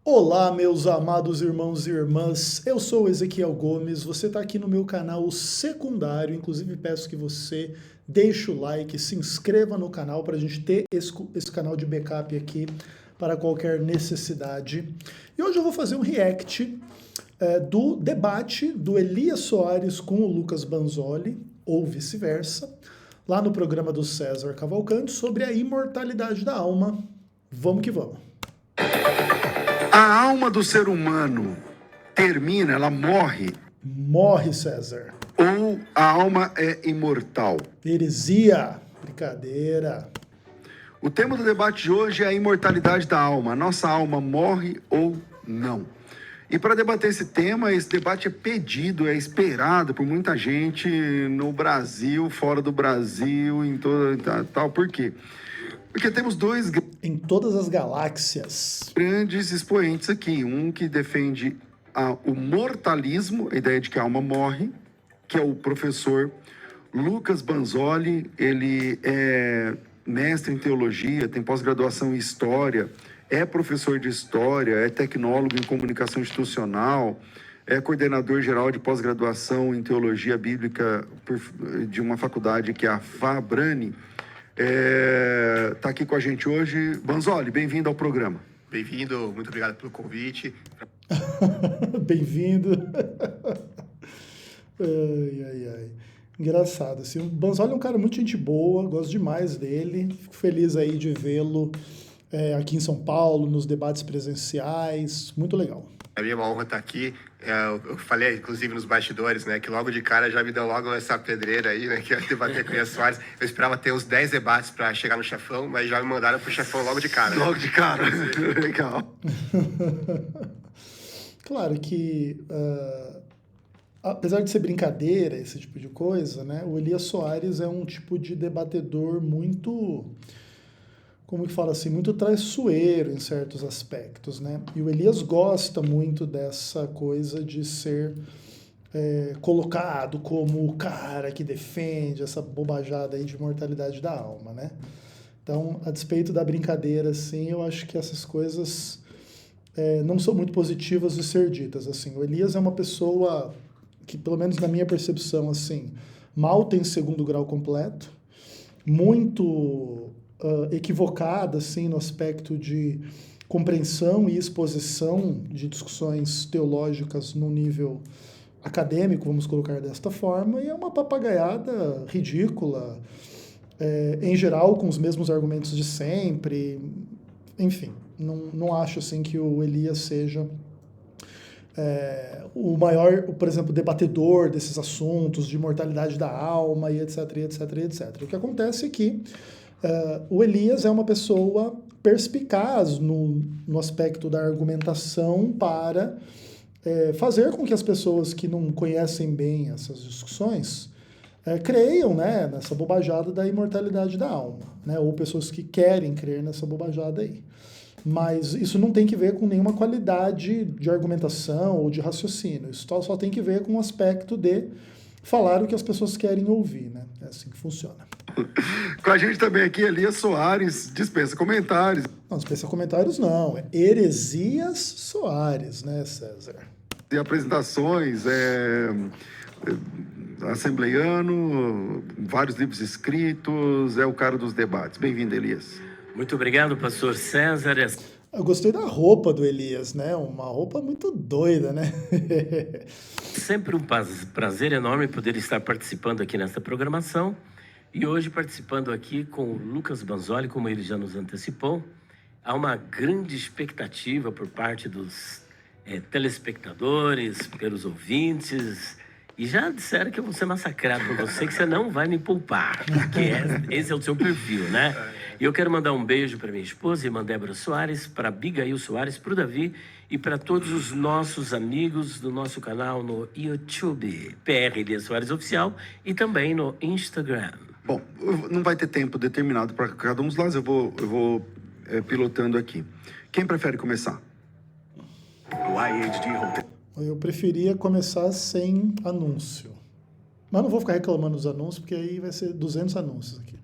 Olá, meus amados irmãos e irmãs. Eu sou o Ezequiel Gomes. Você está aqui no meu canal secundário. Inclusive, peço que você deixe o like, se inscreva no canal para a gente ter esse canal de backup aqui para qualquer necessidade. E hoje eu vou fazer um react do debate do Elias Soares com o Lucas Banzoli, ou vice-versa, lá no programa do César Cavalcante, sobre a imortalidade da alma. Vamos que vamos. A alma do ser humano termina, ela morre, Morre, César. ou a alma é imortal? Heresia. Brincadeira. O tema do debate de hoje é a imortalidade da alma. Nossa alma morre ou não? E para debater esse tema, esse debate é pedido, é esperado por muita gente no Brasil, fora do Brasil, em toda tal. Por quê? Porque temos dois Em todas as galáxias. grandes expoentes aqui. Um que defende o mortalismo, a ideia de que a alma morre, que é o professor Lucas Banzoli. Ele é mestre em teologia, tem pós-graduação em história, é professor de história, é tecnólogo em comunicação institucional, é coordenador geral de pós-graduação em teologia bíblica de uma faculdade que é a FABRANI. Tá aqui com a gente hoje. Banzoli, bem-vindo ao programa. Bem-vindo, muito obrigado pelo convite. Bem-vindo. Ai, ai, ai. Engraçado. Assim, o Banzoli é um cara muito gente boa, gosto demais dele. Fico feliz aí de vê-lo aqui em São Paulo, nos debates presenciais. Muito legal. É minha honra estar aqui. Eu falei, inclusive, nos bastidores, né, que logo de cara já me deu logo essa pedreira aí, né, que ia debater com o Elias Soares. Eu esperava ter uns 10 debates para chegar no chefão, mas já me mandaram pro chefão logo de cara. Logo de cara. Legal. Claro que, apesar de ser brincadeira, esse tipo de coisa, né, o Elias Soares é um tipo de debatedor muito, como que fala assim, muito traiçoeiro em certos aspectos, né? E o Elias gosta muito dessa coisa de ser colocado como o cara que defende essa bobajada aí de imortalidade da alma, né? Então, a despeito da brincadeira, assim, eu acho que essas coisas não são muito positivas de ser ditas, assim. O Elias é uma pessoa que, pelo menos na minha percepção, assim, mal tem segundo grau completo, muito equivocada, assim, no aspecto de compreensão e exposição de discussões teológicas no nível acadêmico, vamos colocar desta forma, e é uma papagaiada ridícula, em geral com os mesmos argumentos de sempre, enfim, não acho assim que o Elias seja o maior, por exemplo, debatedor desses assuntos de mortalidade da alma e etc, etc, etc. O que acontece é que o Elias é uma pessoa perspicaz no aspecto da argumentação para fazer com que as pessoas que não conhecem bem essas discussões creiam, né, nessa bobajada da imortalidade da alma, né, ou pessoas que querem crer nessa bobajada aí. Mas isso não tem que ver com nenhuma qualidade de argumentação ou de raciocínio. Isso só tem que ver com o aspecto de falar o que as pessoas querem ouvir, né? É assim que funciona. Com a gente também aqui, Elias Soares, dispensa comentários. Não, dispensa comentários não, é Heresias Soares, né, César? E apresentações, assembleiano, vários livros escritos, é o cara dos debates. Bem-vindo, Elias. Muito obrigado, pastor César. Eu gostei da roupa do Elias, né? Uma roupa muito doida, né? Sempre um prazer enorme poder estar participando aqui nesta programação. E hoje participando aqui com o Lucas Banzoli, como ele já nos antecipou. Há uma grande expectativa por parte dos telespectadores, pelos ouvintes. E já disseram que eu vou ser massacrado por você, que você não vai me poupar, porque esse é o seu perfil, né? E eu quero mandar um beijo para minha esposa, irmã Débora Soares, para Abigail Soares, para o Davi e para todos os nossos amigos do nosso canal no YouTube, PR Elias Soares Oficial, e também no Instagram. Bom, não vai ter tempo determinado para cada um dos lados, eu vou pilotando aqui. Quem prefere começar? Eu preferia começar sem anúncio. Mas não vou ficar reclamando dos anúncios, porque aí vai ser 200 anúncios aqui.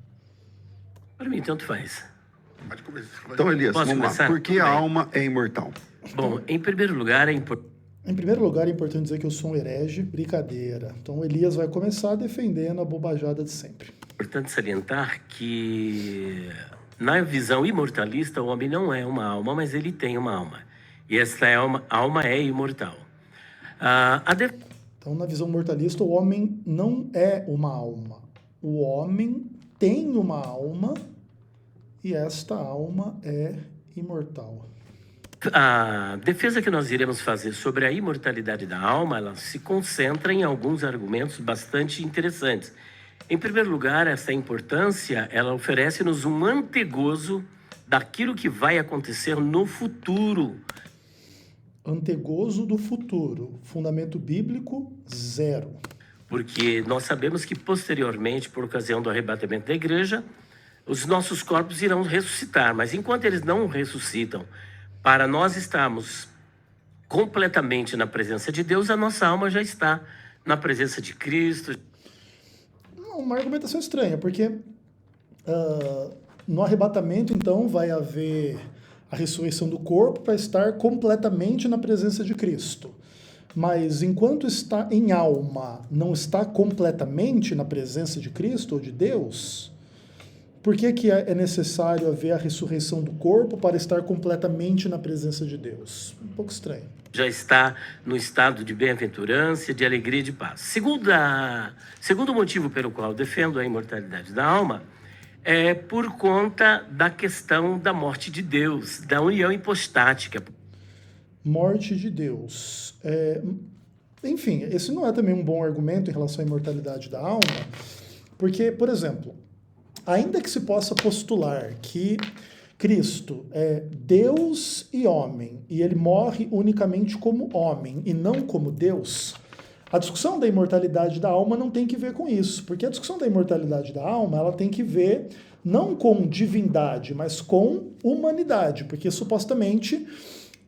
Para mim, tanto faz. Pode começar. Então, Elias, Posso vamos começar? lá. Por que a alma é imortal? Bom, em primeiro lugar, é importante. Em primeiro lugar, é importante dizer que eu sou um herege, brincadeira. Então, Elias vai começar defendendo a bobajada de sempre. Importante salientar que, na visão imortalista, o homem não é uma alma, mas ele tem uma alma. E esta alma é imortal. Então, na visão mortalista, o homem não é uma alma. O homem tem uma alma e esta alma é imortal. A defesa que nós iremos fazer sobre a imortalidade da alma, ela se concentra em alguns argumentos bastante interessantes. Em primeiro lugar, essa importância, ela oferece-nos um antegozo daquilo que vai acontecer no futuro. Antegozo do futuro. Fundamento bíblico, 0. Porque nós sabemos que posteriormente, por ocasião do arrebatamento da igreja, os nossos corpos irão ressuscitar. Mas enquanto eles não ressuscitam, para nós estarmos completamente na presença de Deus, a nossa alma já está na presença de Cristo. Uma argumentação estranha, porque no arrebatamento, então, vai haver a ressurreição do corpo para estar completamente na presença de Cristo. Mas enquanto está em alma, não está completamente na presença de Cristo ou de Deus? Por que é necessário haver a ressurreição do corpo para estar completamente na presença de Deus? Um pouco estranho. Já está no estado de bem-aventurança, de alegria e de paz. Segundo motivo pelo qual defendo a imortalidade da alma é por conta da questão da morte de Deus, da união hipostática. Morte de Deus. Enfim, esse não é também um bom argumento em relação à imortalidade da alma, porque, por exemplo, ainda que se possa postular que Cristo é Deus e homem, e ele morre unicamente como homem e não como Deus, a discussão da imortalidade da alma não tem que ver com isso, porque a discussão da imortalidade da alma ela tem que ver não com divindade, mas com humanidade, porque supostamente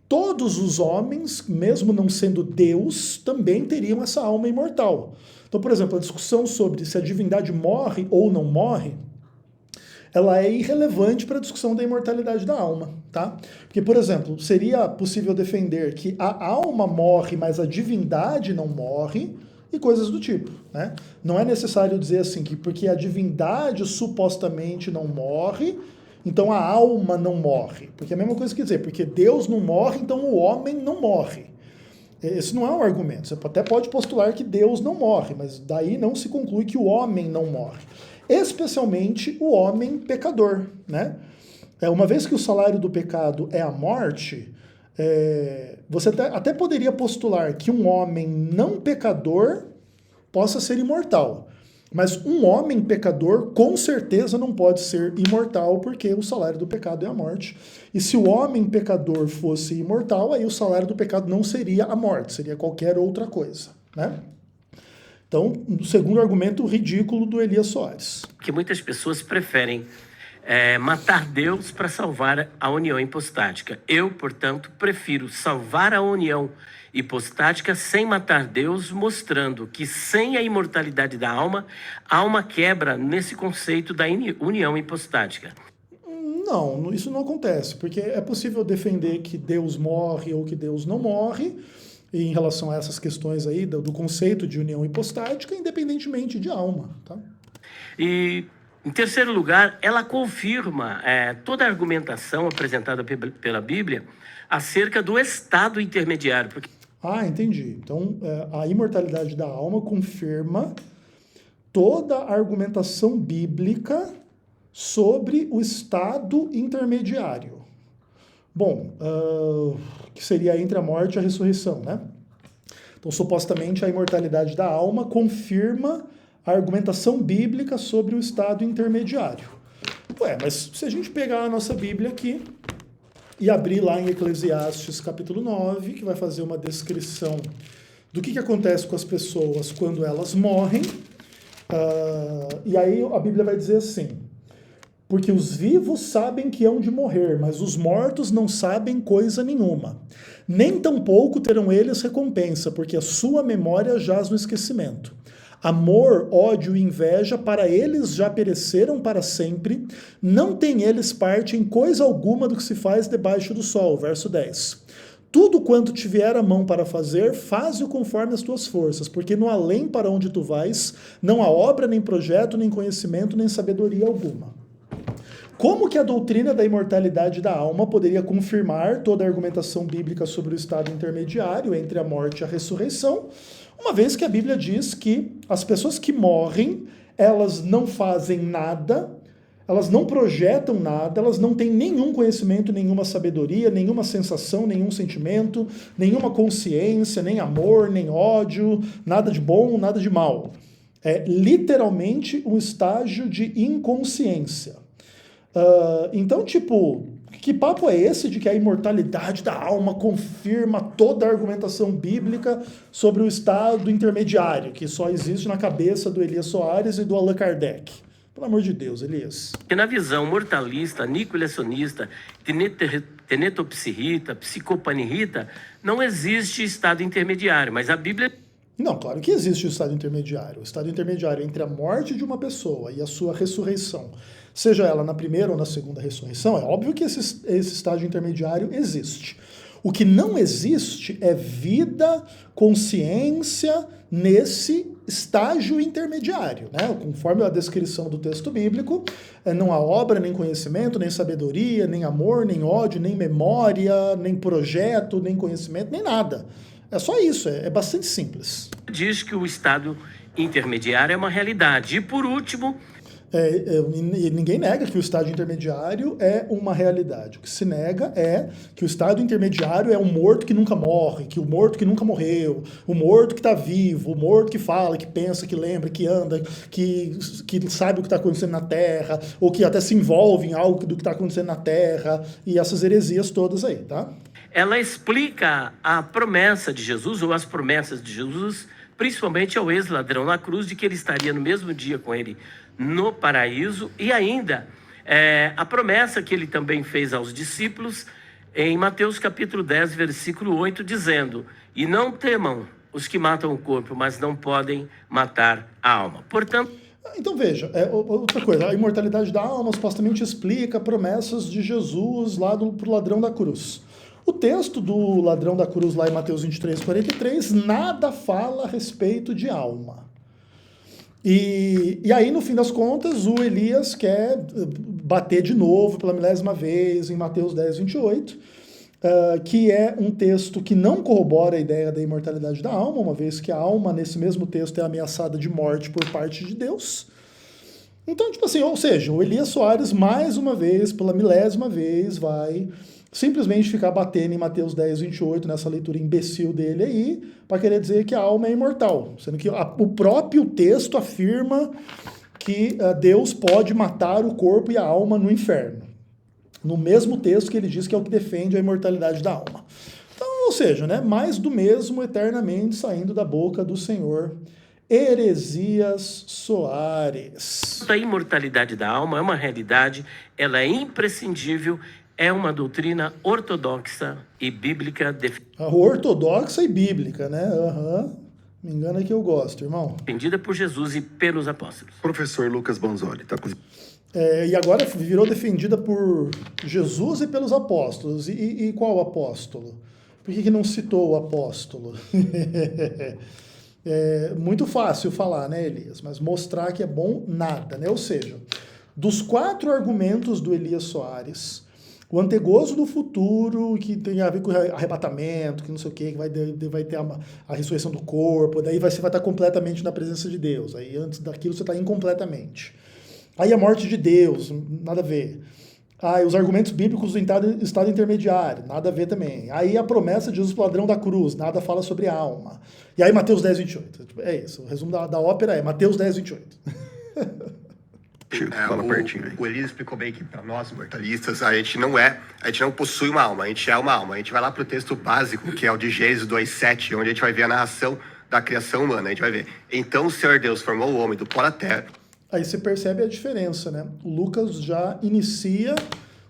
todos os homens, mesmo não sendo Deus, também teriam essa alma imortal. Então, por exemplo, a discussão sobre se a divindade morre ou não morre, ela é irrelevante para a discussão da imortalidade da alma, tá? Porque, por exemplo, seria possível defender que a alma morre, mas a divindade não morre, e coisas do tipo, né? Não é necessário dizer assim que porque a divindade supostamente não morre, então a alma não morre. Porque é a mesma coisa que dizer, porque Deus não morre, então o homem não morre. Esse não é um argumento. Você até pode postular que Deus não morre, mas daí não se conclui que o homem não morre. Especialmente o homem pecador, né? Uma vez que o salário do pecado é a morte, você até poderia postular que um homem não pecador possa ser imortal. Mas um homem pecador com certeza não pode ser imortal, porque o salário do pecado é a morte. E se o homem pecador fosse imortal, aí o salário do pecado não seria a morte, seria qualquer outra coisa, né? Então, o segundo argumento ridículo do Elias Soares. Que muitas pessoas preferem matar Deus para salvar a união hipostática. Eu, portanto, prefiro salvar a união hipostática sem matar Deus, mostrando que sem a imortalidade da alma, a alma quebra nesse conceito da união hipostática. Não, isso não acontece, porque é possível defender que Deus morre ou que Deus não morre, e em relação a essas questões aí do conceito de união hipostática, independentemente de alma, tá? E, em terceiro lugar, ela confirma toda a argumentação apresentada pela Bíblia acerca do estado intermediário. Porque... entendi. Então, a imortalidade da alma confirma toda a argumentação bíblica sobre o estado intermediário. Bom, que seria entre a morte e a ressurreição, né? Então, supostamente, a imortalidade da alma confirma a argumentação bíblica sobre o estado intermediário. Mas se a gente pegar a nossa Bíblia aqui e abrir lá em Eclesiastes capítulo 9, que vai fazer uma descrição do que acontece com as pessoas quando elas morrem, e aí a Bíblia vai dizer assim: porque os vivos sabem que hão de morrer, mas os mortos não sabem coisa nenhuma. Nem tampouco terão eles recompensa, porque a sua memória jaz no esquecimento. Amor, ódio e inveja para eles já pereceram para sempre, não têm eles parte em coisa alguma do que se faz debaixo do sol. Verso 10. Tudo quanto te vier a mão para fazer, faze-o conforme as tuas forças, porque no além para onde tu vais, não há obra, nem projeto, nem conhecimento, nem sabedoria alguma. Como que a doutrina da imortalidade da alma poderia confirmar toda a argumentação bíblica sobre o estado intermediário entre a morte e a ressurreição, uma vez que a Bíblia diz que as pessoas que morrem, elas não fazem nada, elas não projetam nada, elas não têm nenhum conhecimento, nenhuma sabedoria, nenhuma sensação, nenhum sentimento, nenhuma consciência, nem amor, nem ódio, nada de bom, nada de mal. É literalmente um estágio de inconsciência. Então, tipo, que papo é esse de que a imortalidade da alma confirma toda a argumentação bíblica sobre o estado intermediário, que só existe na cabeça do Elias Soares e do Allan Kardec? Pelo amor de Deus, Elias. Que na visão mortalista, aniquilacionista, tenetopsirrita, psicopanirrita, não existe estado intermediário, mas a Bíblia... Não, claro que existe o estado intermediário. O estado intermediário entre a morte de uma pessoa e a sua ressurreição, seja ela na primeira ou na segunda ressurreição, é óbvio que esse estágio intermediário existe. O que não existe é vida, consciência nesse estágio intermediário, né? Conforme a descrição do texto bíblico, não há obra, nem conhecimento, nem sabedoria, nem amor, nem ódio, nem memória, nem projeto, nem conhecimento, nem nada. É só isso, é bastante simples. Diz que o estado intermediário é uma realidade. E por último... Ninguém nega que o estágio intermediário é uma realidade. O que se nega é que o estado intermediário é um morto que nunca morre, que o morto que nunca morreu, o morto que está vivo, o morto que fala, que pensa, que lembra, que anda, que sabe o que está acontecendo na Terra, ou que até se envolve em algo do que está acontecendo na Terra, e essas heresias todas aí, tá? Ela explica a promessa de Jesus, ou as promessas de Jesus, principalmente ao ex-ladrão na cruz, de que ele estaria no mesmo dia com ele no paraíso, e ainda a promessa que ele também fez aos discípulos em Mateus capítulo 10, versículo 8, dizendo: e não temam os que matam o corpo, mas não podem matar a alma. Portanto... Então veja, outra coisa, a imortalidade da alma supostamente explica promessas de Jesus lá pro ladrão da cruz. O texto do ladrão da cruz lá em Mateus 23, 43, nada fala a respeito de alma. E aí, no fim das contas, o Elias quer bater de novo pela milésima vez em Mateus 10, 28, que é um texto que não corrobora a ideia da imortalidade da alma, uma vez que a alma, nesse mesmo texto, é ameaçada de morte por parte de Deus. Então, tipo assim, ou seja, o Elias Soares, mais uma vez, pela milésima vez, vai simplesmente ficar batendo em Mateus 10, 28, nessa leitura imbecil dele aí, para querer dizer que a alma é imortal, sendo que o próprio texto afirma que Deus pode matar o corpo e a alma no inferno. No mesmo texto que ele diz que é o que defende a imortalidade da alma. Então, ou seja, né, mais do mesmo eternamente saindo da boca do Senhor Heresias Soares. A imortalidade da alma é uma realidade, ela é imprescindível, é uma doutrina ortodoxa e bíblica. Ortodoxa e bíblica, né? Me engana que eu gosto, irmão. Defendida por Jesus e pelos apóstolos. Professor Lucas Banzoli, tá com... E agora virou defendida por Jesus e pelos apóstolos. E qual apóstolo? Por que não citou o apóstolo? É muito fácil falar, né, Elias? Mas mostrar que é bom, nada, né? Ou seja, dos 4 argumentos do Elias Soares, o antegozo do futuro, que tem a ver com arrebatamento, que não sei o quê, que vai ter a ressurreição do corpo, daí você vai estar completamente na presença de Deus. Aí antes daquilo você está incompletamente. Aí a morte de Deus, nada a ver. Aí os argumentos bíblicos do estado intermediário, nada a ver também. Aí a promessa de Jesus pro ladrão da cruz, nada fala sobre a alma. E aí Mateus 10, 28. É isso, o resumo da ópera é Mateus 10, 28. Fala pertinho aí. O Elias explicou bem que para nós, mortalistas, a gente não possui uma alma, a gente é uma alma. A gente vai lá pro texto básico, que é o de Gênesis 2:7, onde a gente vai ver a narração da criação humana. A gente vai ver: então o Senhor Deus formou o homem do pó da terra. Aí você percebe a diferença, né? O Lucas já inicia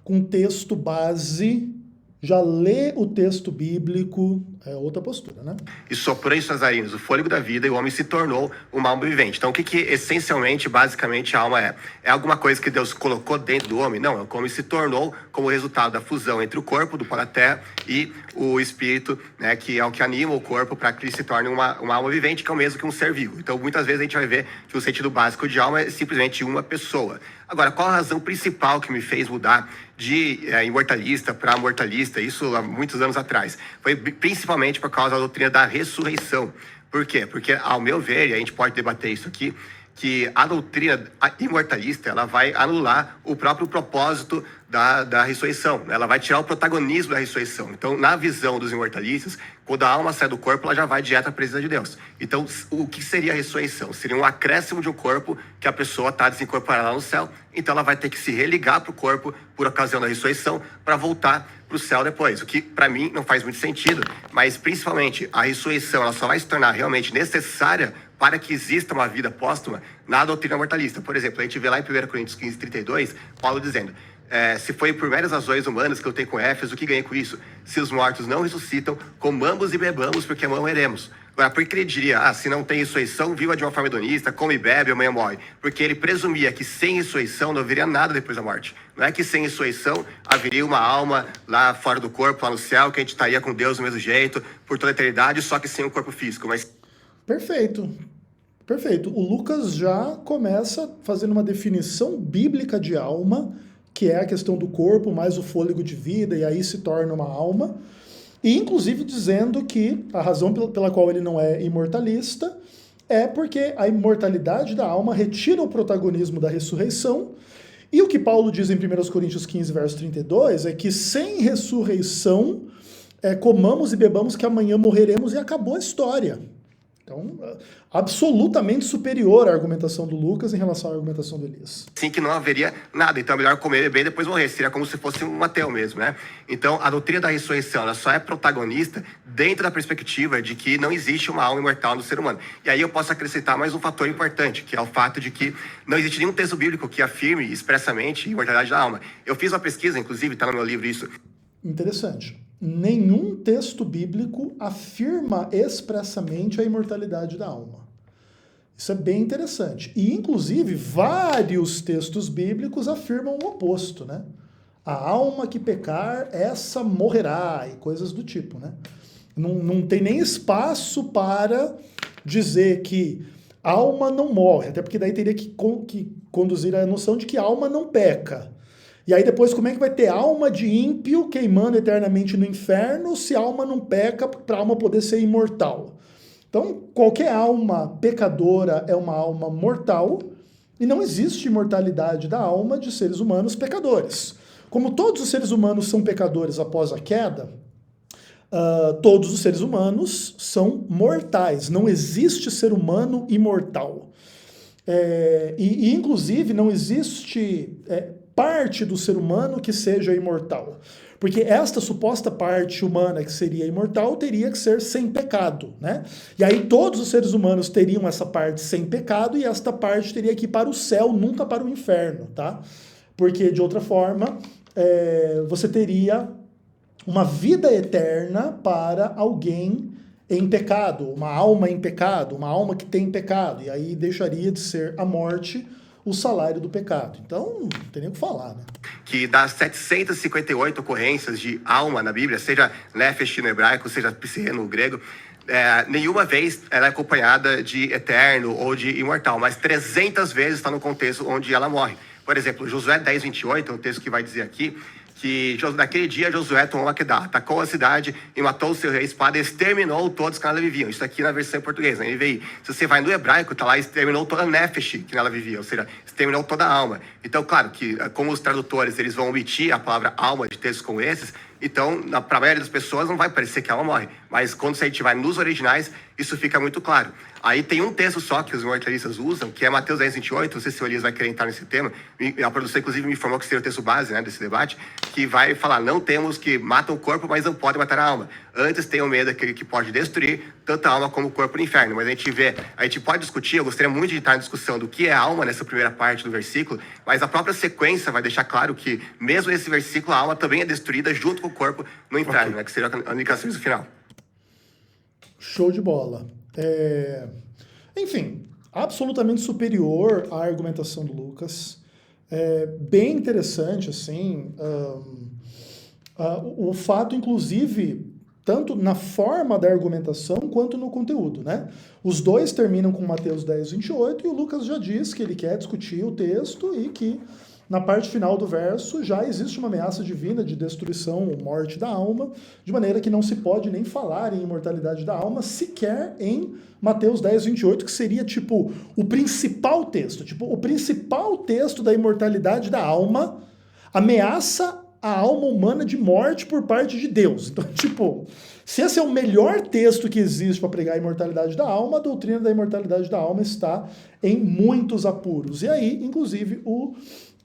com texto base Já lê o texto bíblico, é outra postura, né? E soprou em suas narinas o fôlego da vida e o homem se tornou uma alma vivente. Então, o que essencialmente, basicamente, a alma é? É alguma coisa que Deus colocou dentro do homem? Não, é como se tornou como resultado da fusão entre o corpo, do pó da terra, e o espírito, né, que é o que anima o corpo para que ele se torne uma alma vivente, que é o mesmo que um ser vivo. Então, muitas vezes a gente vai ver que o sentido básico de alma é simplesmente uma pessoa. Agora, qual a razão principal que me fez mudar de imortalista para mortalista, isso há muitos anos atrás? Foi principalmente por causa da doutrina da ressurreição. Por quê? Porque, ao meu ver, e a gente pode debater isso aqui, que a doutrina imortalista, ela vai anular o próprio propósito da ressurreição. Ela vai tirar o protagonismo da ressurreição. Então, na visão dos imortalistas, quando a alma sai do corpo, ela já vai direto à presença de Deus. Então, o que seria a ressurreição? Seria um acréscimo de um corpo que a pessoa está desincorporada lá no céu. Então, ela vai ter que se religar para o corpo por ocasião da ressurreição para voltar para o céu depois. O que, para mim, não faz muito sentido. Mas, principalmente, a ressurreição ela só vai se tornar realmente necessária para que exista uma vida póstuma na doutrina mortalista. Por exemplo, a gente vê lá em 1 Coríntios 15:32, Paulo dizendo: se foi por meras razões humanas que eu tenho com Éfeso, o que ganhei com isso? Se os mortos não ressuscitam, comamos e bebamos, porque morreremos. Agora, por que ele diria, se não tem ressurreição, viva de uma forma hedonista, come e bebe, amanhã morre? Porque ele presumia que sem ressurreição não haveria nada depois da morte. Não é que sem ressurreição haveria uma alma lá fora do corpo, lá no céu, que a gente estaria com Deus do mesmo jeito, por toda a eternidade, só que sem o corpo físico. Mas Perfeito. Perfeito. O Lucas já começa fazendo uma definição bíblica de alma, que é a questão do corpo mais o fôlego de vida, e aí se torna uma alma. E inclusive dizendo que a razão pela qual ele não é imortalista é porque a imortalidade da alma retira o protagonismo da ressurreição. E o que Paulo diz em 1 Coríntios 15, verso 32, é que sem ressurreição, comamos e bebamos que amanhã morreremos e acabou a história. Então, absolutamente superior à argumentação do Lucas em relação à argumentação do Elias. Sim, que não haveria nada. Então é melhor comer, beber e depois morrer. Seria como se fosse um ateu mesmo, né? Então a doutrina da ressurreição, ela só é protagonista dentro da perspectiva de que não existe uma alma imortal no ser humano. E aí eu posso acrescentar mais um fator importante, que é o fato de que não existe nenhum texto bíblico que afirme expressamente a imortalidade da alma. Eu fiz uma pesquisa, inclusive, está no meu livro isso. Interessante. Nenhum texto bíblico afirma expressamente a imortalidade da alma. Isso é bem interessante. E, inclusive, vários textos bíblicos afirmam o oposto, né? A alma que pecar, essa morrerá, e coisas do tipo, né? Não tem nem espaço para dizer que alma não morre, até porque daí teria que conduzir a noção de que alma não peca. E aí depois como é que vai ter alma de ímpio queimando eternamente no inferno se a alma não peca para a alma poder ser imortal? Então, qualquer alma pecadora é uma alma mortal e não existe imortalidade da alma de seres humanos pecadores. Como todos os seres humanos são pecadores após a queda, todos os seres humanos são mortais. Não existe ser humano imortal. E inclusive, não existe parte do ser humano que seja imortal. Porque esta suposta parte humana que seria imortal teria que ser sem pecado, né? E aí todos os seres humanos teriam essa parte sem pecado e esta parte teria que ir para o céu, nunca para o inferno, tá? Porque, de outra forma, você teria uma vida eterna para alguém em pecado, uma alma em pecado, uma alma que tem pecado, e aí deixaria de ser a morte o salário do pecado. Então, não tem nem o que falar, né? Que das 758 ocorrências de alma na Bíblia, seja nefesh no hebraico, seja psique no grego, nenhuma vez ela é acompanhada de eterno ou de imortal, mas 300 vezes está no contexto onde ela morre. Por exemplo, Josué 10:28, é um texto que vai dizer aqui, que naquele dia Josué tomou Maquedá, atacou a cidade e matou o seu rei, espada e exterminou todos que nela viviam. Isso aqui na versão portuguesa, na NVI. Se você vai no hebraico, tá lá, exterminou toda a nefesh que nela vivia, ou seja, exterminou toda a alma. Então, claro, que como os tradutores eles vão omitir a palavra alma de textos como esses, então, para a maioria das pessoas não vai parecer que a alma morre. Mas quando a gente vai nos originais, isso fica muito claro. Aí tem um texto só que os moralistas usam, que é Mateus 10, 28, não sei se o Elias vai querer entrar nesse tema, e a produção inclusive me informou que seria o texto base, né, desse debate, que vai falar, não temos que matam o corpo, mas não podem matar a alma. Antes tenham medo daquele que pode destruir tanto a alma como o corpo no inferno. Mas a gente pode discutir, eu gostaria muito de entrar em discussão do que é alma nessa primeira parte do versículo, mas a própria sequência vai deixar claro que, mesmo nesse versículo, a alma também é destruída junto com o corpo no inferno, né, que seria a indicação final. Show de bola. Enfim, absolutamente superior à argumentação do Lucas. Bem interessante, assim, o fato, inclusive, tanto na forma da argumentação quanto no conteúdo, né? Os dois terminam com Mateus 10, 28, e o Lucas já diz que ele quer discutir o texto e que na parte final do verso já existe uma ameaça divina de destruição ou morte da alma, de maneira que não se pode nem falar em imortalidade da alma, sequer em Mateus 10, 28, que seria tipo o principal texto. Tipo, o principal texto da imortalidade da alma ameaça a alma humana de morte por parte de Deus. Então, tipo, se esse é o melhor texto que existe para pregar a imortalidade da alma, a doutrina da imortalidade da alma está em muitos apuros. E aí, inclusive, o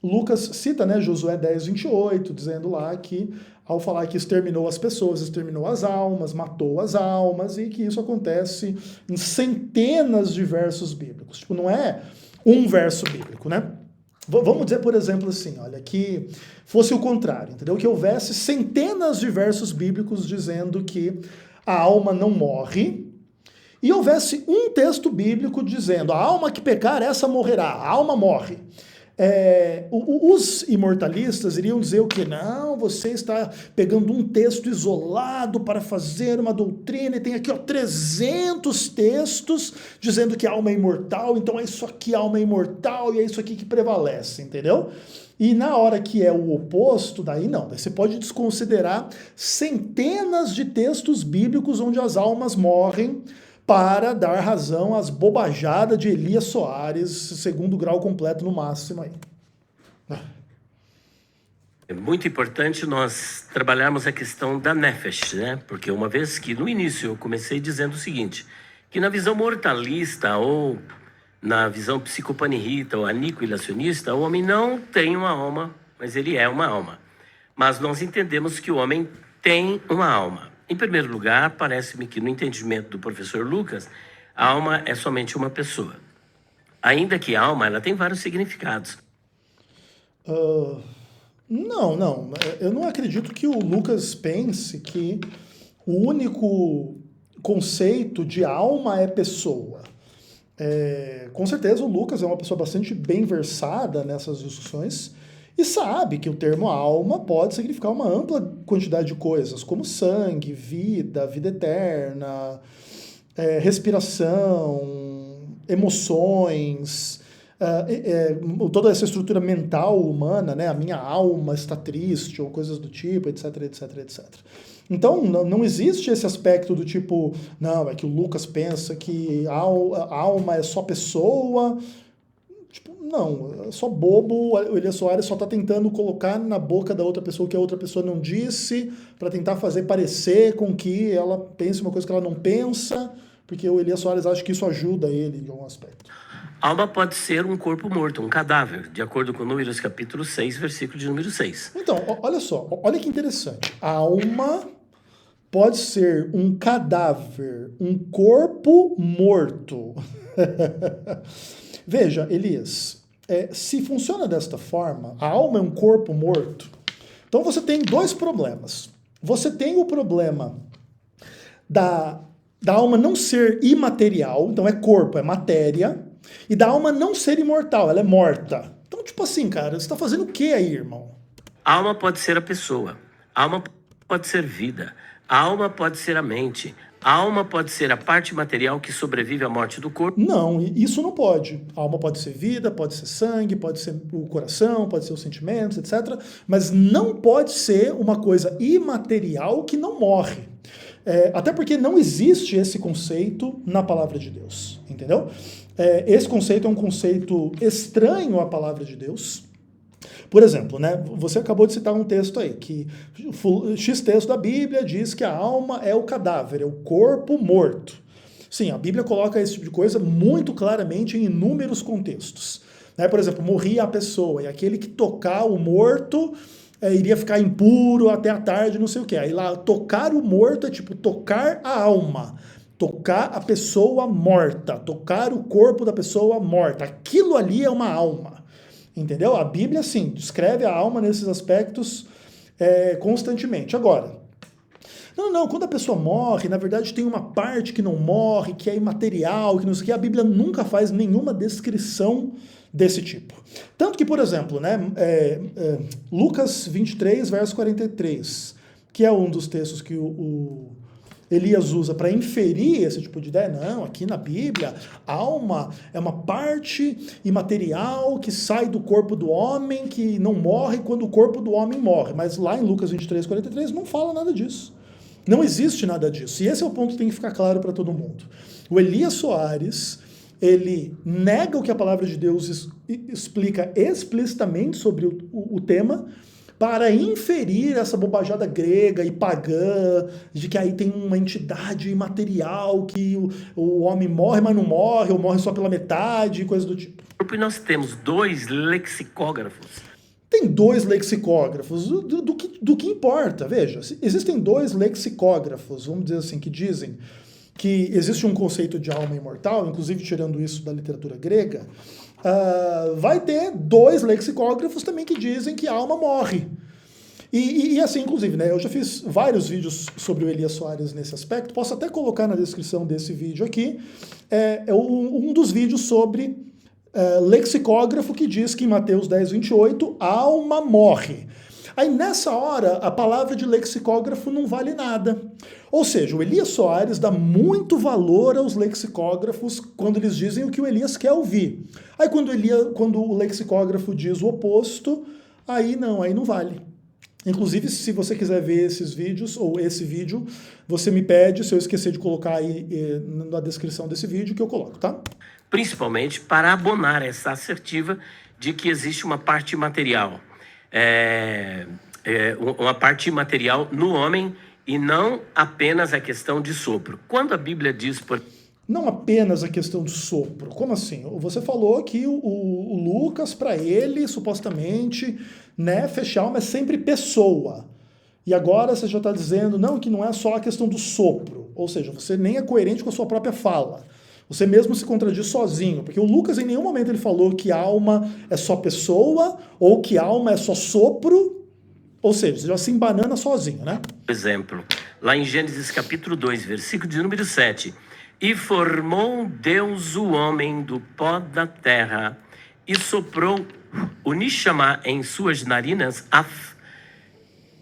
Lucas cita, né, Josué 10, 28, dizendo lá que, ao falar que exterminou as pessoas, exterminou as almas, matou as almas, e que isso acontece em centenas de versos bíblicos. Tipo, não é um verso bíblico, né? Vamos dizer, por exemplo, assim, olha, que fosse o contrário, entendeu? Que houvesse centenas de versos bíblicos dizendo que a alma não morre, e houvesse um texto bíblico dizendo a alma que pecar, essa morrerá, a alma morre. Os imortalistas iriam dizer o que? Não, você está pegando um texto isolado para fazer uma doutrina e tem aqui 300 textos dizendo que a alma é imortal, então é isso aqui, a alma é imortal e é isso aqui que prevalece, entendeu? E na hora que é o oposto, daí não, daí você pode desconsiderar centenas de textos bíblicos onde as almas morrem para dar razão às bobajadas de Elias Soares, segundo grau completo no máximo aí. É muito importante nós trabalharmos a questão da nefesh, né? Porque uma vez que no início eu comecei dizendo o seguinte, que na visão mortalista ou na visão psicopanirrita ou aniquilacionista, o homem não tem uma alma, mas ele é uma alma. Mas nós entendemos que o homem tem uma alma. Em primeiro lugar, parece-me que no entendimento do professor Lucas, a alma é somente uma pessoa. Ainda que a alma, ela tem vários significados. Não. Eu não acredito que o Lucas pense que o único conceito de alma é pessoa. Com certeza o Lucas é uma pessoa bastante bem versada nessas discussões, e sabe que o termo alma pode significar uma ampla quantidade de coisas, como sangue, vida, vida eterna, respiração, emoções, toda essa estrutura mental humana, né? A minha alma está triste, ou coisas do tipo, etc, etc, etc. Então, não existe esse aspecto do tipo, não, é que o Lucas pensa que a alma é só pessoa. Não, é só bobo, o Elias Soares só está tentando colocar na boca da outra pessoa o que a outra pessoa não disse, para tentar fazer parecer com que ela pense uma coisa que ela não pensa, porque o Elias Soares acha que isso ajuda ele em algum aspecto. Alma pode ser um corpo morto, um cadáver, de acordo com Números capítulo 6, versículo de número 6. Então, olha só, olha que interessante. A alma pode ser um cadáver, um corpo morto. Veja, Elias, se funciona desta forma, a alma é um corpo morto, então você tem dois problemas. Você tem o problema da alma não ser imaterial, então é corpo, é matéria, e da alma não ser imortal, ela é morta. Então, tipo assim, cara, você está fazendo o que aí, irmão? A alma pode ser a pessoa, a alma pode ser vida, a alma pode ser a mente, a alma pode ser a parte material que sobrevive à morte do corpo. Não, isso não pode. A alma pode ser vida, pode ser sangue, pode ser o coração, pode ser os sentimentos, etc. Mas não pode ser uma coisa imaterial que não morre. Até porque não existe esse conceito na palavra de Deus, entendeu? Esse conceito é um conceito estranho à palavra de Deus. Por exemplo, né, você acabou de citar um texto aí, que X texto da Bíblia diz que a alma é o cadáver, é o corpo morto. Sim, a Bíblia coloca esse tipo de coisa muito claramente em inúmeros contextos. Né? Por exemplo, morria a pessoa, e aquele que tocar o morto iria ficar impuro até a tarde, não sei o que. Aí lá, tocar o morto é tipo tocar a alma, tocar a pessoa morta, tocar o corpo da pessoa morta. Aquilo ali é uma alma, entendeu? A Bíblia, sim, descreve a alma nesses aspectos constantemente. Agora, não, quando a pessoa morre, na verdade tem uma parte que não morre, que é imaterial, que não sei o que, a Bíblia nunca faz nenhuma descrição desse tipo. Tanto que, por exemplo, né, Lucas 23, verso 43, que é um dos textos que o Elias usa para inferir esse tipo de ideia. Não, aqui na Bíblia, a alma é uma parte imaterial que sai do corpo do homem, que não morre quando o corpo do homem morre. Mas lá em Lucas 23, 43 não fala nada disso. Não existe nada disso. E esse é o ponto que tem que ficar claro para todo mundo. O Elias Soares, ele nega o que a palavra de Deus explica explicitamente sobre o tema, para inferir essa bobajada grega e pagã, de que aí tem uma entidade imaterial, que o homem morre, mas não morre, ou morre só pela metade, coisa do tipo. E nós temos 2 lexicógrafos. Tem 2 lexicógrafos, do que importa, veja, existem 2 lexicógrafos, vamos dizer assim, que dizem que existe um conceito de alma imortal, inclusive tirando isso da literatura grega, vai ter 2 lexicógrafos também que dizem que a alma morre. E assim, inclusive, né, eu já fiz vários vídeos sobre o Elias Soares nesse aspecto, posso até colocar na descrição desse vídeo aqui, um dos vídeos sobre lexicógrafo que diz que em Mateus 10, 28, a alma morre. Aí nessa hora, a palavra de lexicógrafo não vale nada. Ou seja, o Elias Soares dá muito valor aos lexicógrafos quando eles dizem o que o Elias quer ouvir. Aí quando o lexicógrafo diz o oposto, aí não vale. Inclusive, se você quiser ver esses vídeos, ou esse vídeo, você me pede, se eu esquecer de colocar aí na descrição desse vídeo, que eu coloco, tá? Principalmente para abonar essa assertiva de que existe uma parte material. Uma parte imaterial no homem e não apenas a questão de sopro. Quando a Bíblia diz... Não apenas a questão do sopro. Como assim? Você falou que o Lucas, para ele, supostamente, nefesh, alma, é sempre pessoa. E agora você já está dizendo, não, que não é só a questão do sopro. Ou seja, você nem é coerente com a sua própria fala. Você mesmo se contradiz sozinho, porque o Lucas em nenhum momento ele falou que alma é só pessoa, ou que alma é só sopro, ou seja, você já se embanana sozinho, né? Por exemplo, lá em Gênesis capítulo 2, versículo de número 7, e formou Deus o homem do pó da terra, e soprou o Nishamá em suas narinas,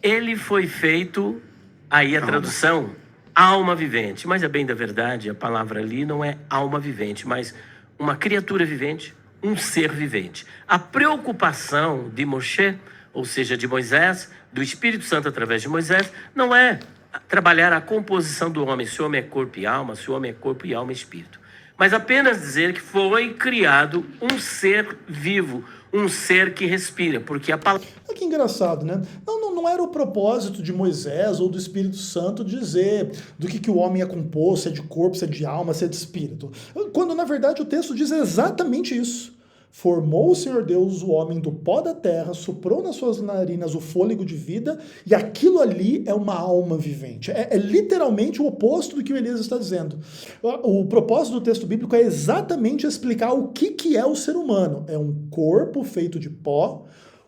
ele foi feito, aí a tradução... alma vivente, mas é bem da verdade, a palavra ali não é alma vivente, mas uma criatura vivente, um ser vivente. A preocupação de Moshe, ou seja, de Moisés, do Espírito Santo através de Moisés, não é trabalhar a composição do homem, se o homem é corpo e alma, se o homem é corpo e alma e espírito, mas apenas dizer que foi criado um ser vivo, um ser que respira, porque a palavra... Olha que engraçado, né? Não era o propósito de Moisés ou do Espírito Santo dizer do que o homem é composto, se é de corpo, se é de alma, se é de espírito. Quando, na verdade, o texto diz exatamente isso. Formou o Senhor Deus o homem do pó da terra, soprou nas suas narinas o fôlego de vida, e aquilo ali é uma alma vivente. É literalmente o oposto do que o Elias está dizendo. O propósito do texto bíblico é exatamente explicar o que é o ser humano. É um corpo feito de pó,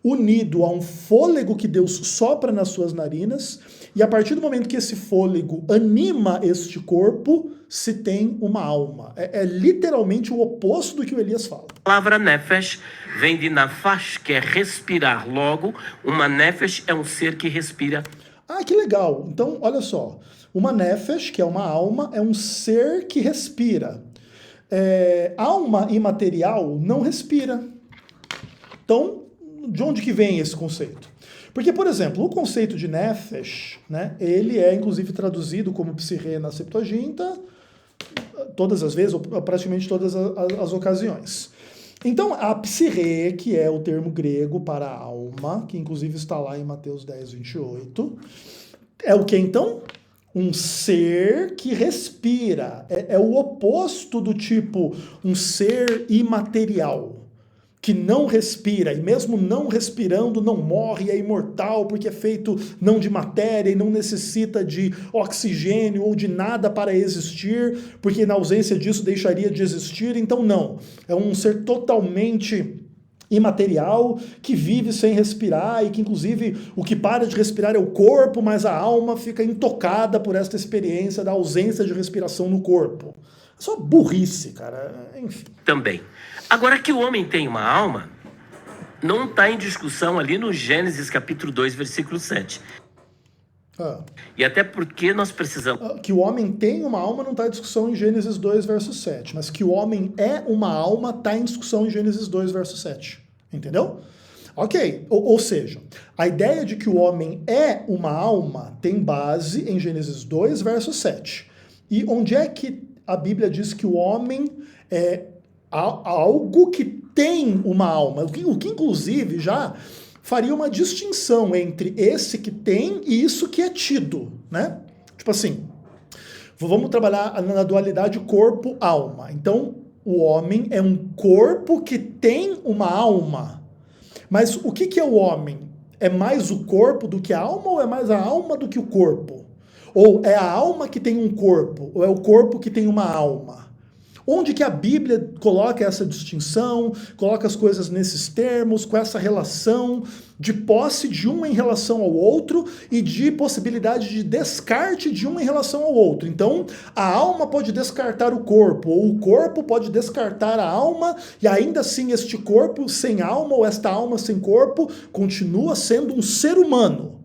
unido a um fôlego que Deus sopra nas suas narinas, e a partir do momento que esse fôlego anima este corpo, se tem uma alma. É literalmente o oposto do que o Elias fala. A palavra nefesh vem de nafash, que é respirar. Logo, uma nefesh é um ser que respira. Ah, que legal. Então, olha só. Uma nefesh, que é uma alma, é um ser que respira. Alma imaterial não respira. Então, de onde que vem esse conceito? Porque, por exemplo, o conceito de nefesh, né, ele é inclusive traduzido como psirê na Septuaginta, todas as vezes, ou praticamente todas as ocasiões. Então, a psirê, que é o termo grego para alma, que inclusive está lá em Mateus 10, 28, é o que então? um ser que respira. É o oposto do tipo um ser imaterial, que não respira, e mesmo não respirando não morre, é imortal, porque é feito não de matéria e não necessita de oxigênio ou de nada para existir, porque na ausência disso deixaria de existir. Então não, é um ser totalmente imaterial, que vive sem respirar e que inclusive o que para de respirar é o corpo, mas a alma fica intocada por esta experiência da ausência de respiração no corpo. É só burrice, cara. Enfim. Também. Agora, que o homem tem uma alma, não está em discussão ali no Gênesis capítulo 2, versículo 7. E até porque nós precisamos... Que o homem tem uma alma não está em discussão em Gênesis 2, verso 7. Mas que o homem é uma alma está em discussão em Gênesis 2, verso 7. Entendeu? Ok. Ou seja, a ideia de que o homem é uma alma tem base em Gênesis 2, verso 7. E onde é que a Bíblia diz que o homem é algo que tem uma alma? O que inclusive já faria uma distinção entre esse que tem e isso que é tido, né? Tipo assim, vamos trabalhar na dualidade corpo-alma. Então, o homem é um corpo que tem uma alma. Mas o que é o homem? É mais o corpo do que a alma ou é mais a alma do que o corpo? Ou é a alma que tem um corpo? Ou é o corpo que tem uma alma? Onde que a Bíblia coloca essa distinção, coloca as coisas nesses termos, com essa relação de posse de um em relação ao outro e de possibilidade de descarte de um em relação ao outro. Então, a alma pode descartar o corpo, ou o corpo pode descartar a alma, e ainda assim este corpo sem alma, ou esta alma sem corpo, continua sendo um ser humano.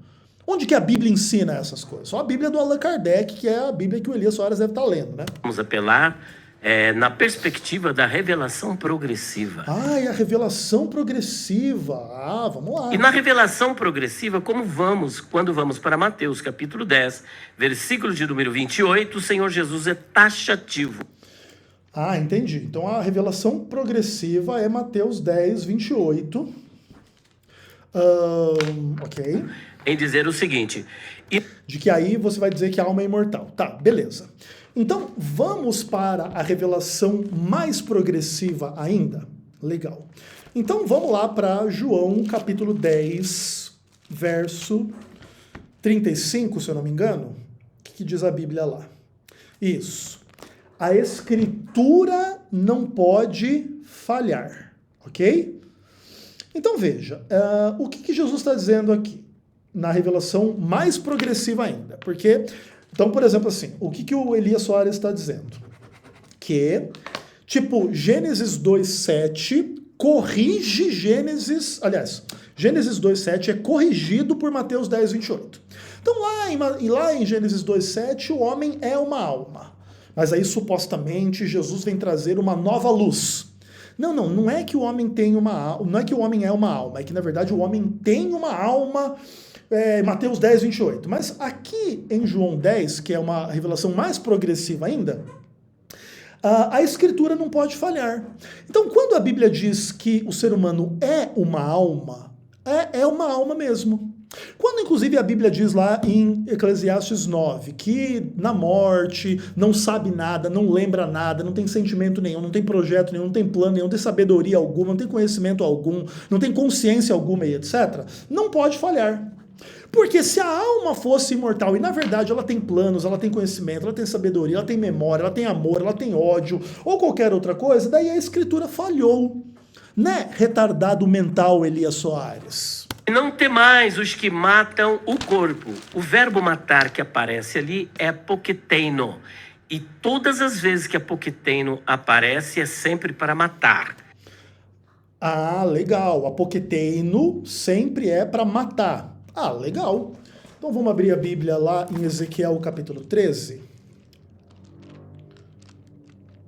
Onde que a Bíblia ensina essas coisas? Só a Bíblia do Allan Kardec, que é a Bíblia que o Elias Soares deve estar lendo, né? Vamos apelar na perspectiva da revelação progressiva. E a revelação progressiva. Vamos lá. E na revelação progressiva, quando vamos para Mateus capítulo 10, versículo de número 28, o Senhor Jesus é taxativo. Entendi. Então a revelação progressiva é Mateus 10, 28. Ok. Em dizer o seguinte... De que aí você vai dizer que a alma é imortal. Tá, beleza. Então, vamos para a revelação mais progressiva ainda? Legal. Então, vamos lá para João, capítulo 10, verso 35, se eu não me engano. O que diz a Bíblia lá? Isso. A Escritura não pode falhar, ok? Então, veja, o que Jesus está dizendo aqui? Na revelação mais progressiva ainda. Porque... Então, por exemplo, assim, o que o Elias Soares está dizendo? Que, tipo, Gênesis 2,7 corrige Gênesis... Aliás, Gênesis 2,7 é corrigido por Mateus 10, 28. Então, lá em Gênesis 2,7, o homem é uma alma. Mas aí, supostamente, Jesus vem trazer uma nova luz. Não é que o homem tem uma alma, não é que o homem é uma alma, é que, na verdade, o homem tem uma alma... Mateus 10, 28. Mas aqui em João 10, que é uma revelação mais progressiva ainda, a Escritura não pode falhar. Então, quando a Bíblia diz que o ser humano é uma alma, é uma alma mesmo. Quando, inclusive, a Bíblia diz lá em Eclesiastes 9 que na morte não sabe nada, não lembra nada, não tem sentimento nenhum, não tem projeto nenhum, não tem plano nenhum, não tem sabedoria alguma, não tem conhecimento algum, não tem consciência alguma e etc., não pode falhar. Porque se a alma fosse imortal, e na verdade ela tem planos, ela tem conhecimento, ela tem sabedoria, ela tem memória, ela tem amor, ela tem ódio, ou qualquer outra coisa, daí a Escritura falhou. Né, retardado mental Elias Soares? Não temais os que matam o corpo. O verbo matar que aparece ali é apoketeino. E todas as vezes que apoketeino aparece é sempre para matar. Legal. Apoketeino sempre é para matar. Legal. Então vamos abrir a Bíblia lá em Ezequiel capítulo 13.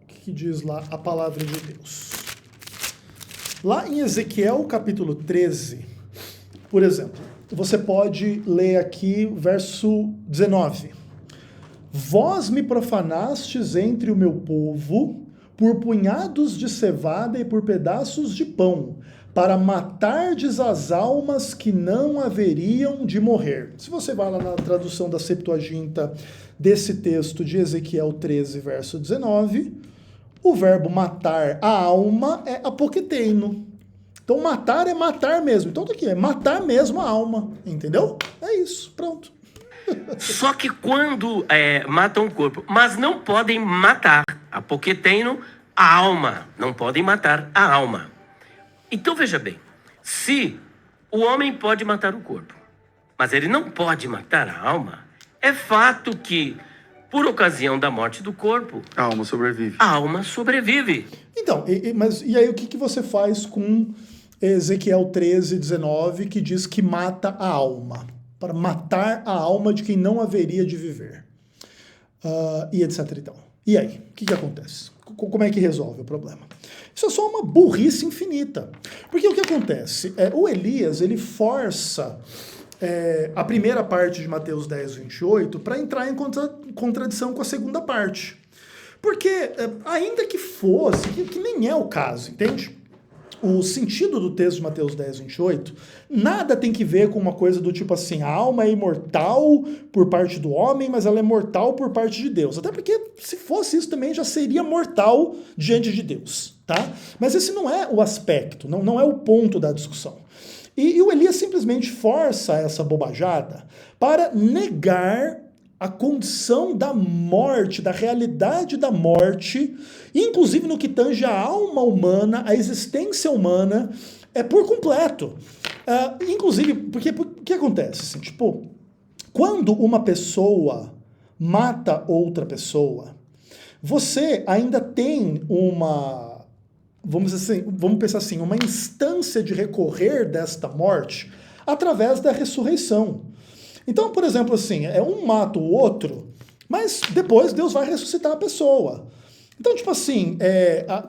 O que diz lá a palavra de Deus? Lá em Ezequiel capítulo 13, por exemplo, você pode ler aqui o verso 19. Vós me profanastes entre o meu povo por punhados de cevada e por pedaços de pão, para matardes as almas que não haveriam de morrer. Se você vai lá na tradução da Septuaginta desse texto de Ezequiel 13, verso 19, o verbo matar a alma é apoketeino. Então matar é matar mesmo. Então o que é? Matar mesmo a alma, entendeu? É isso, pronto. Só que quando matam o corpo, mas não podem matar, apoketeino, a alma. Não podem matar a alma. Então veja bem, se o homem pode matar o corpo, mas ele não pode matar a alma, é fato que, por ocasião da morte do corpo, A alma sobrevive. a alma sobrevive. Então, mas e aí o que você faz com Ezequiel 13, 19, que diz que mata a alma? Para matar a alma de quem não haveria de viver. E etc e tal. E aí, o que acontece? Como é que resolve o problema? Isso é só uma burrice infinita. Porque o que acontece? O Elias, ele força a primeira parte de Mateus 10, 28 para entrar em contradição com a segunda parte. Porque, ainda que fosse, que nem é o caso, entende? O sentido do texto de Mateus 10, 28, nada tem que ver com uma coisa do tipo assim, a alma é imortal por parte do homem, mas ela é mortal por parte de Deus. Até porque, se fosse isso também, já seria mortal diante de Deus, tá? Mas esse não é o aspecto, não é o ponto da discussão. E o Elias simplesmente força essa bobajada para negar a condição da morte, da realidade da morte, inclusive no que tange a alma humana, a existência humana, por completo. Inclusive, porque o que acontece? Assim, tipo, quando uma pessoa mata outra pessoa, você ainda tem uma, vamos pensar assim, uma instância de recorrer desta morte através da ressurreição. Então, por exemplo, assim, um mata o outro, mas depois Deus vai ressuscitar a pessoa. Então, tipo assim,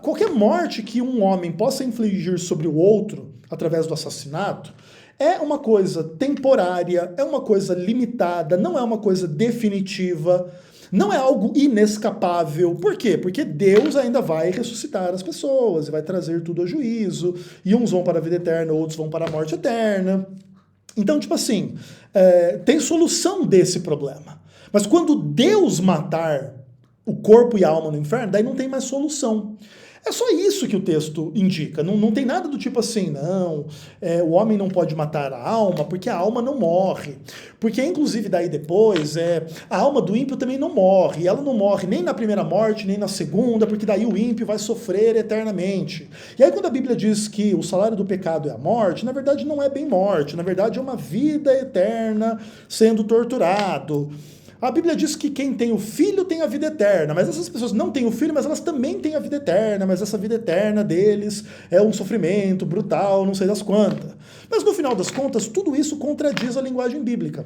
qualquer morte que um homem possa infligir sobre o outro através do assassinato é uma coisa temporária, é uma coisa limitada, não é uma coisa definitiva, não é algo inescapável. Por quê? Porque Deus ainda vai ressuscitar as pessoas e vai trazer tudo a juízo, e uns vão para a vida eterna, outros vão para a morte eterna. Então, tipo assim, tem solução desse problema. Mas quando Deus matar o corpo e a alma no inferno, daí não tem mais solução. É só isso que o texto indica. Não tem nada do tipo assim, não, o homem não pode matar a alma porque a alma não morre. Porque, inclusive, daí depois, a alma do ímpio também não morre. E ela não morre nem na primeira morte, nem na segunda, porque daí o ímpio vai sofrer eternamente. E aí quando a Bíblia diz que o salário do pecado é a morte, na verdade não é bem morte. Na verdade é uma vida eterna sendo torturado. A Bíblia diz que quem tem o filho tem a vida eterna, mas essas pessoas não têm o filho, mas elas também têm a vida eterna, mas essa vida eterna deles é um sofrimento brutal, não sei das quantas. Mas no final das contas, tudo isso contradiz a linguagem bíblica.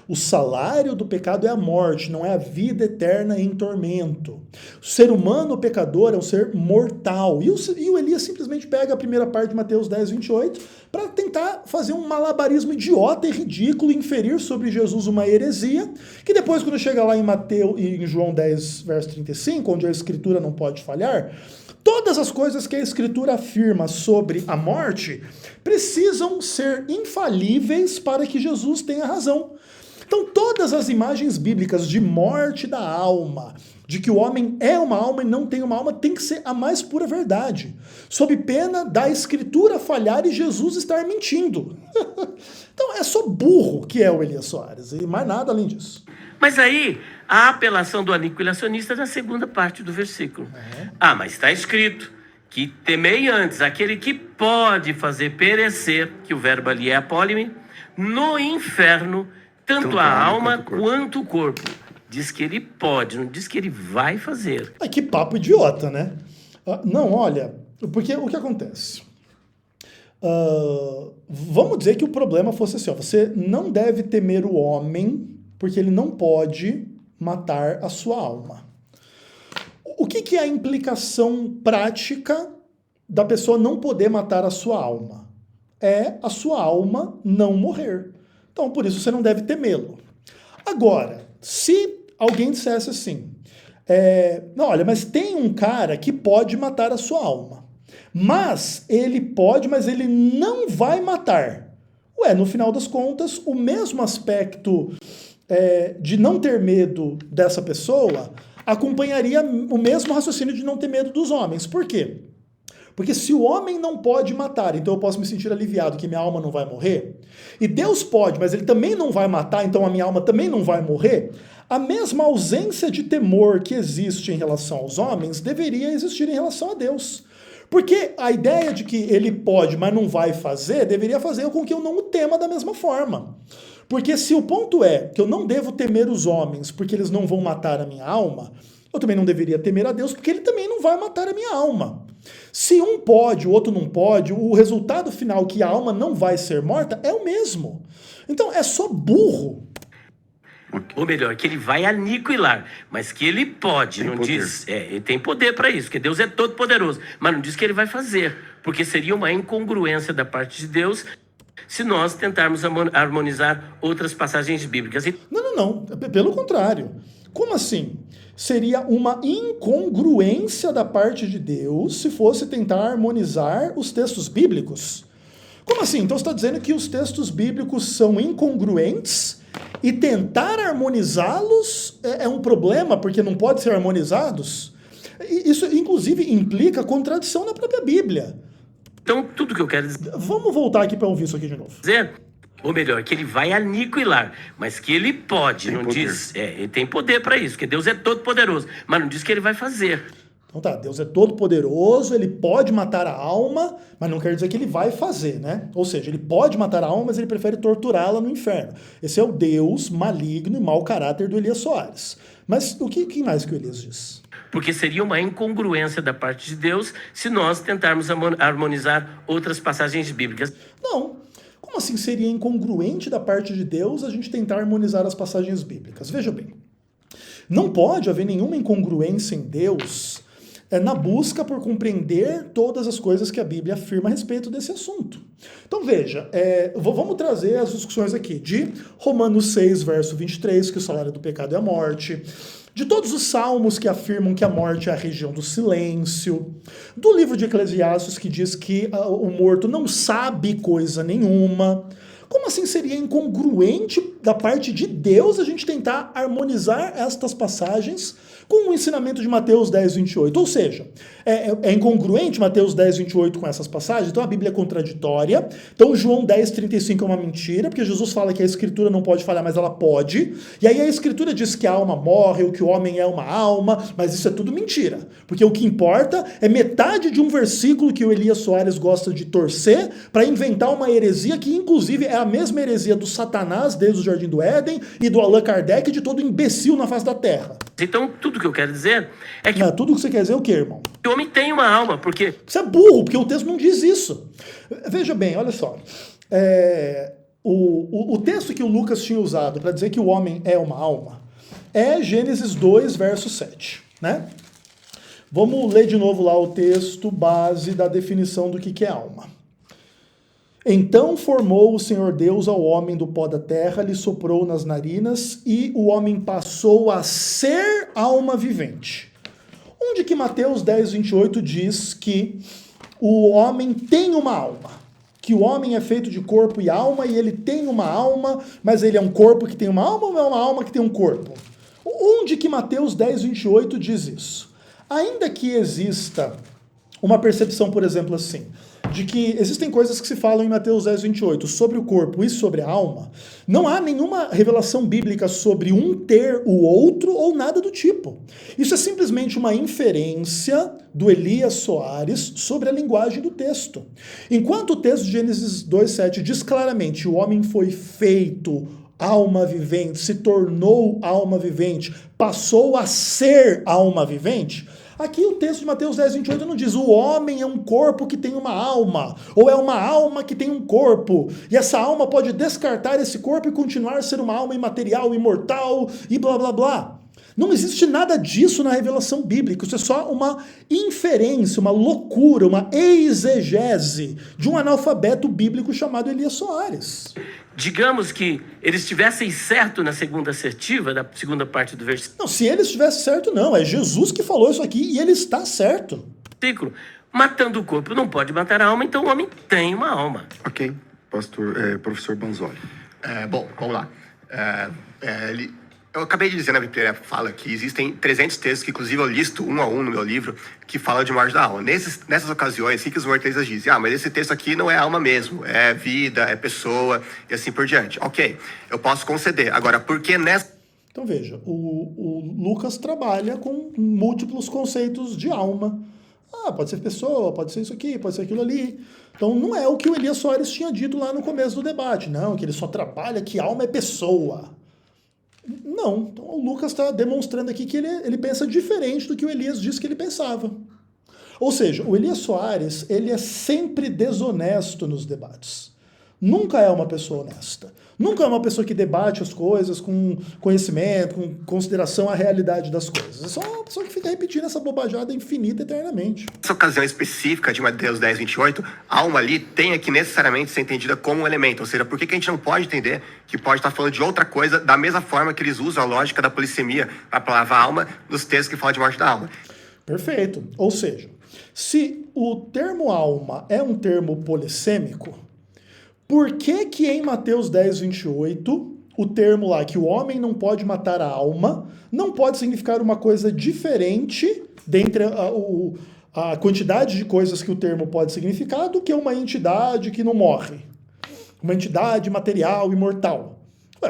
O salário do pecado é a morte, não é a vida eterna em tormento. O ser humano, o pecador, é um ser mortal. E o Elias simplesmente pega a primeira parte de Mateus 10, 28 para tentar fazer um malabarismo idiota e ridículo, inferir sobre Jesus uma heresia, que depois, quando chega lá em João 10, verso 35, onde a Escritura não pode falhar, todas as coisas que a Escritura afirma sobre a morte precisam ser infalíveis para que Jesus tenha razão. Então, todas as imagens bíblicas de morte da alma, de que o homem é uma alma e não tem uma alma, tem que ser a mais pura verdade, sob pena da Escritura falhar e Jesus estar mentindo. Então, é só burro que é o Elias Soares, e mais nada além disso. Mas aí, a apelação do aniquilacionista na segunda parte do versículo. Mas está escrito que temei antes aquele que pode fazer perecer, que o verbo ali é apólime, no inferno, tanto a alma quanto o corpo. Diz que ele pode, não diz que ele vai fazer. Que papo idiota, né? Não, olha, porque o que acontece? Vamos dizer que o problema fosse assim, você não deve temer o homem, porque ele não pode matar a sua alma. O que é a implicação prática da pessoa não poder matar a sua alma? É a sua alma não morrer. Então, por isso, você não deve temê-lo. Agora, se alguém dissesse assim, não, olha, mas tem um cara que pode matar a sua alma. Mas ele pode, mas ele não vai matar. Ué, no final das contas, o mesmo aspecto de não ter medo dessa pessoa acompanharia o mesmo raciocínio de não ter medo dos homens. Por quê? Porque se o homem não pode matar, então eu posso me sentir aliviado que minha alma não vai morrer, e Deus pode, mas ele também não vai matar, então a minha alma também não vai morrer, a mesma ausência de temor que existe em relação aos homens deveria existir em relação a Deus. Porque a ideia de que ele pode, mas não vai fazer, deveria fazer com que eu não o tema da mesma forma. Porque se o ponto é que eu não devo temer os homens porque eles não vão matar a minha alma, eu também não deveria temer a Deus porque ele também não vai matar a minha alma. Se um pode, o outro não pode, o resultado final que a alma não vai ser morta é o mesmo. Então é só burro. Ou melhor, que ele vai aniquilar, mas que ele pode, não diz, ele tem poder para isso, porque Deus é todo poderoso, mas não diz que ele vai fazer, porque seria uma incongruência da parte de Deus se nós tentarmos harmonizar outras passagens bíblicas. Não, pelo contrário. Como assim? Seria uma incongruência da parte de Deus se fosse tentar harmonizar os textos bíblicos. Como assim? Então você está dizendo que os textos bíblicos são incongruentes e tentar harmonizá-los é um problema porque não pode ser harmonizados? Isso, inclusive, implica contradição na própria Bíblia. Então, tudo que eu quero dizer... Vamos voltar aqui para ouvir isso aqui de novo. Ou melhor, que ele vai aniquilar, mas que ele pode, não diz, ele tem poder para isso, porque Deus é todo poderoso, mas não diz que ele vai fazer. Então tá, Deus é todo poderoso, ele pode matar a alma, mas não quer dizer que ele vai fazer, né? Ou seja, ele pode matar a alma, mas ele prefere torturá-la no inferno. Esse é o Deus maligno e mau caráter do Elias Soares. Mas o que mais que o Elias diz? Porque seria uma incongruência da parte de Deus se nós tentarmos harmonizar outras passagens bíblicas. Não. Como assim seria incongruente da parte de Deus a gente tentar harmonizar as passagens bíblicas? Veja bem, não pode haver nenhuma incongruência em Deus na busca por compreender todas as coisas que a Bíblia afirma a respeito desse assunto. Então veja, vamos trazer as discussões aqui de Romanos 6, verso 23, que o salário do pecado é a morte, de todos os salmos que afirmam que a morte é a região do silêncio, do livro de Eclesiastes que diz que o morto não sabe coisa nenhuma. Como assim seria incongruente da parte de Deus a gente tentar harmonizar estas passagens com o ensinamento de Mateus 10, 28? Ou seja, é incongruente Mateus 10, 28 com essas passagens? Então a Bíblia é contraditória. Então João 10, 35 é uma mentira, porque Jesus fala que a Escritura não pode falhar, mas ela pode. E aí a Escritura diz que a alma morre, ou que o homem é uma alma, mas isso é tudo mentira. Porque o que importa é metade de um versículo que o Elias Soares gosta de torcer para inventar uma heresia que inclusive é a mesma heresia do Satanás desde o Jardim do Éden e do Allan Kardec e de todo imbecil na face da Terra. Então, tudo que eu quero dizer é que... Tudo que você quer dizer é o quê, irmão? O homem tem uma alma, porque... Você é burro, porque o texto não diz isso. Veja bem, olha só. O texto que o Lucas tinha usado para dizer que o homem é uma alma é Gênesis 2, verso 7, né? Vamos ler de novo lá o texto base da definição do que é alma. Então formou o Senhor Deus ao homem do pó da terra, lhe soprou nas narinas, e o homem passou a ser alma vivente. Onde que Mateus 10, 28 diz que o homem tem uma alma? Que o homem é feito de corpo e alma, e ele tem uma alma, mas ele é um corpo que tem uma alma ou é uma alma que tem um corpo? Onde que Mateus 10, 28 diz isso? Ainda que exista uma percepção, por exemplo, assim, de que existem coisas que se falam em Mateus 10, 28 sobre o corpo e sobre a alma, não há nenhuma revelação bíblica sobre um ter o outro ou nada do tipo. Isso é simplesmente uma inferência do Elias Soares sobre a linguagem do texto. Enquanto o texto de Gênesis 2,7 diz claramente o homem foi feito alma vivente, se tornou alma vivente, passou a ser alma vivente, aqui o texto de Mateus 10, 28 não diz o homem é um corpo que tem uma alma, ou é uma alma que tem um corpo, e essa alma pode descartar esse corpo e continuar a ser uma alma imaterial, imortal, e blá blá blá. Não existe nada disso na revelação bíblica, isso é só uma inferência, uma loucura, uma exegese de um analfabeto bíblico chamado Elias Soares. Digamos que eles estivessem certo na segunda assertiva, da segunda parte do versículo. Não, se ele estivesse certo, não. É Jesus que falou isso aqui e ele está certo. Matando o corpo não pode matar a alma, então o homem tem uma alma. Ok, professor Banzoli. Bom, vamos lá. Eu acabei de dizer na minha primeira fala que existem 300 textos, que inclusive eu listo um a um no meu livro, que falam de morte da alma. Nessas ocasiões, o que os moralistas dizem? Mas esse texto aqui não é alma mesmo, é vida, é pessoa, e assim por diante. Ok, eu posso conceder. Agora, por que nessa... Então veja, o Lucas trabalha com múltiplos conceitos de alma. Pode ser pessoa, pode ser isso aqui, pode ser aquilo ali. Então não é o que o Elias Soares tinha dito lá no começo do debate, não, que ele só trabalha que alma é pessoa. Não, então o Lucas está demonstrando aqui que ele pensa diferente do que o Elias disse que ele pensava. Ou seja, o Elias Soares, ele é sempre desonesto nos debates. Nunca é uma pessoa honesta. Nunca é uma pessoa que debate as coisas com conhecimento, com consideração à realidade das coisas. É só uma pessoa que fica repetindo essa bobajada infinita eternamente. Nessa ocasião específica de Mateus 10, 28, a alma ali tem que necessariamente ser entendida como um elemento. Ou seja, por que a gente não pode entender que pode estar falando de outra coisa, da mesma forma que eles usam a lógica da polissemia, a palavra alma, nos textos que falam de morte da alma? Perfeito. Ou seja, se o termo alma é um termo polissêmico, por que em Mateus 10, 28, o termo lá que o homem não pode matar a alma, não pode significar uma coisa diferente dentre a quantidade de coisas que o termo pode significar do que uma entidade que não morre? Uma entidade material, imortal.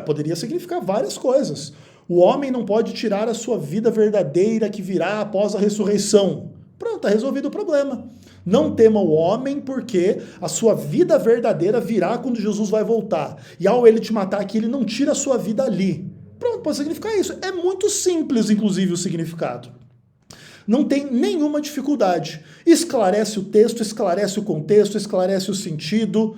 Poderia significar várias coisas. O homem não pode tirar a sua vida verdadeira que virá após a ressurreição. Pronto, está resolvido o problema. Não tema o homem, porque a sua vida verdadeira virá quando Jesus vai voltar. E ao ele te matar aqui, ele não tira a sua vida ali. Pronto, pode significar isso. É muito simples, inclusive, o significado. Não tem nenhuma dificuldade. Esclarece o texto, esclarece o contexto, esclarece o sentido.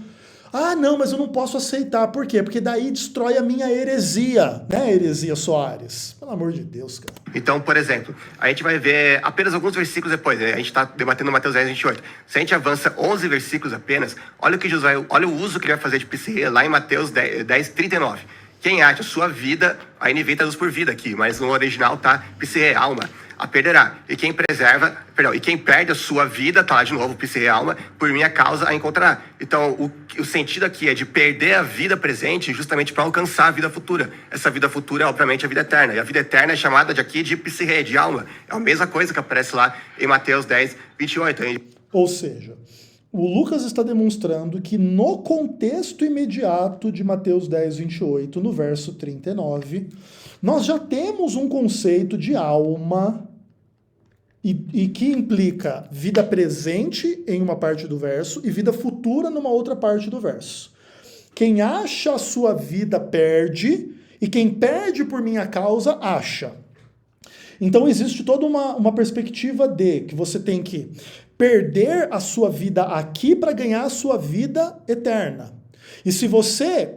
Não, mas eu não posso aceitar. Por quê? Porque daí destrói a minha heresia, né, Heresia Soares? Pelo amor de Deus, cara. Então, por exemplo, a gente vai ver apenas alguns versículos depois, né? A gente está debatendo Mateus 10, 28. Se a gente avança 11 versículos apenas, olha o uso que ele vai fazer de psique lá em Mateus 10, 39. Quem acha sua vida, a NVI traduz por vida aqui, mas no original tá psique, alma, a perderá. E quem perde a sua vida, tá lá de novo, psique, alma, por minha causa a encontrará. Então, o sentido aqui é de perder a vida presente justamente para alcançar a vida futura. Essa vida futura é, obviamente, a vida eterna. E a vida eterna é chamada aqui de psique, de alma. É a mesma coisa que aparece lá em Mateus 10, 28. Ou seja, o Lucas está demonstrando que no contexto imediato de Mateus 10, 28, no verso 39, nós já temos um conceito de alma e que implica vida presente em uma parte do verso e vida futura numa outra parte do verso. Quem acha a sua vida perde, e quem perde por minha causa acha. Então existe toda uma perspectiva de que você tem que perder a sua vida aqui para ganhar a sua vida eterna. E se você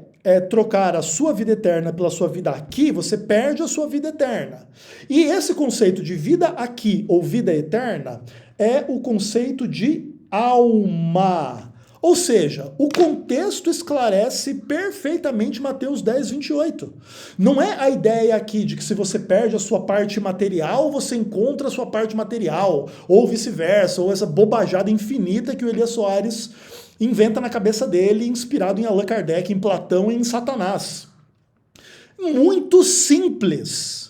trocar a sua vida eterna pela sua vida aqui, você perde a sua vida eterna. E esse conceito de vida aqui ou vida eterna é o conceito de alma. Ou seja, o contexto esclarece perfeitamente Mateus 10, 28. Não é a ideia aqui de que se você perde a sua parte material, você encontra a sua parte material, ou vice-versa, ou essa bobajada infinita que o Elias Soares inventa na cabeça dele, inspirado em Allan Kardec, em Platão e em Satanás. Muito simples.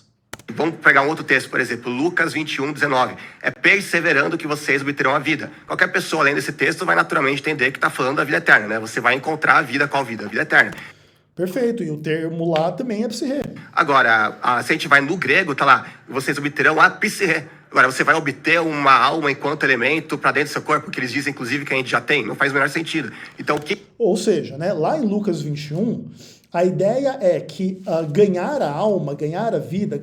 Vamos pegar um outro texto, por exemplo, Lucas 21, 19. É perseverando que vocês obterão a vida. Qualquer pessoa, além desse texto, vai naturalmente entender que está falando da vida eterna, né? Você vai encontrar a vida, qual vida? A vida eterna. Perfeito, e o termo lá também é psique. Agora, se a gente vai no grego, tá lá, vocês obterão a psique. Agora, você vai obter uma alma enquanto elemento para dentro do seu corpo, que eles dizem, inclusive, que a gente já tem. Não faz o menor sentido. Então, Ou seja, né, lá em Lucas 21, a ideia é que ganhar a alma, ganhar a vida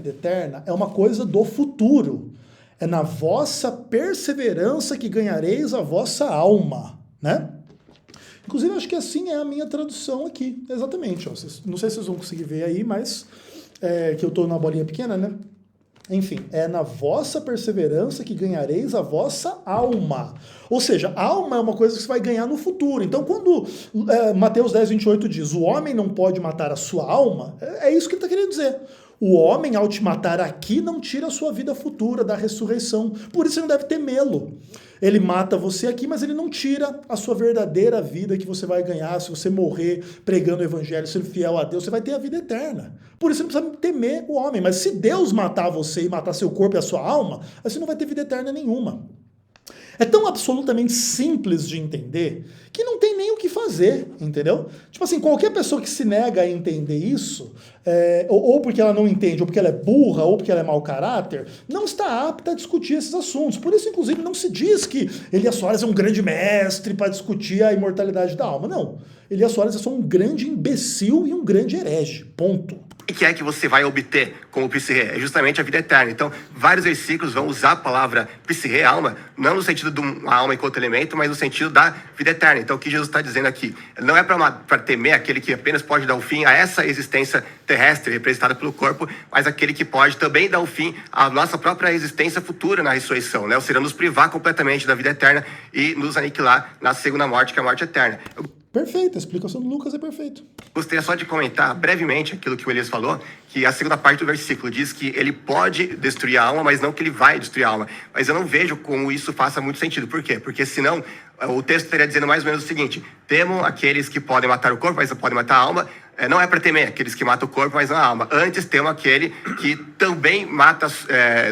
eterna é uma coisa do futuro. É na vossa perseverança que ganhareis a vossa alma, né? Inclusive, acho que assim é a minha tradução aqui. Exatamente. Ó. Não sei se vocês vão conseguir ver aí, mas que eu estou na bolinha pequena, né? Enfim, é na vossa perseverança que ganhareis a vossa alma. Ou seja, alma é uma coisa que você vai ganhar no futuro. Então, quando Mateus 10, 28 diz o homem não pode matar a sua alma, é isso que ele está querendo dizer. O homem, ao te matar aqui, não tira a sua vida futura da ressurreição. Por isso ele não deve temê-lo. Ele mata você aqui, mas ele não tira a sua verdadeira vida que você vai ganhar se você morrer pregando o evangelho, sendo fiel a Deus, você vai ter a vida eterna. Por isso você não precisa temer o homem. Mas se Deus matar você e matar seu corpo e a sua alma, aí você não vai ter vida eterna nenhuma. É tão absolutamente simples de entender que não tem nem o que fazer, entendeu? Tipo assim, qualquer pessoa que se nega a entender isso, ou porque ela não entende, ou porque ela é burra, ou porque ela é mau caráter, não está apta a discutir esses assuntos. Por isso, inclusive, não se diz que Elias Soares é um grande mestre para discutir a imortalidade da alma. Não. Elias Soares é só um grande imbecil e um grande herege. Ponto. O que é que você vai obter com o psirrê? É justamente a vida eterna. Então, vários versículos vão usar a palavra psirrê, alma, não no sentido de uma alma enquanto elemento, mas no sentido da vida eterna. Então, o que Jesus está dizendo aqui não é para temer aquele que apenas pode dar um fim a essa existência terrestre representada pelo corpo, mas aquele que pode também dar um fim à nossa própria existência futura na ressurreição, né? Ou seja, nos privar completamente da vida eterna e nos aniquilar na segunda morte, que é a morte eterna. Perfeito, a explicação do Lucas é perfeita. Gostaria só de comentar brevemente aquilo que o Elias falou, que a segunda parte do versículo diz que ele pode destruir a alma, mas não que ele vai destruir a alma. Mas eu não vejo como isso faça muito sentido. Por quê? Porque senão o texto estaria dizendo mais ou menos o seguinte: temam aqueles que podem matar o corpo, mas não podem matar a alma. Não é para temer aqueles que matam o corpo, mas não a alma. Antes temam aquele que também mata,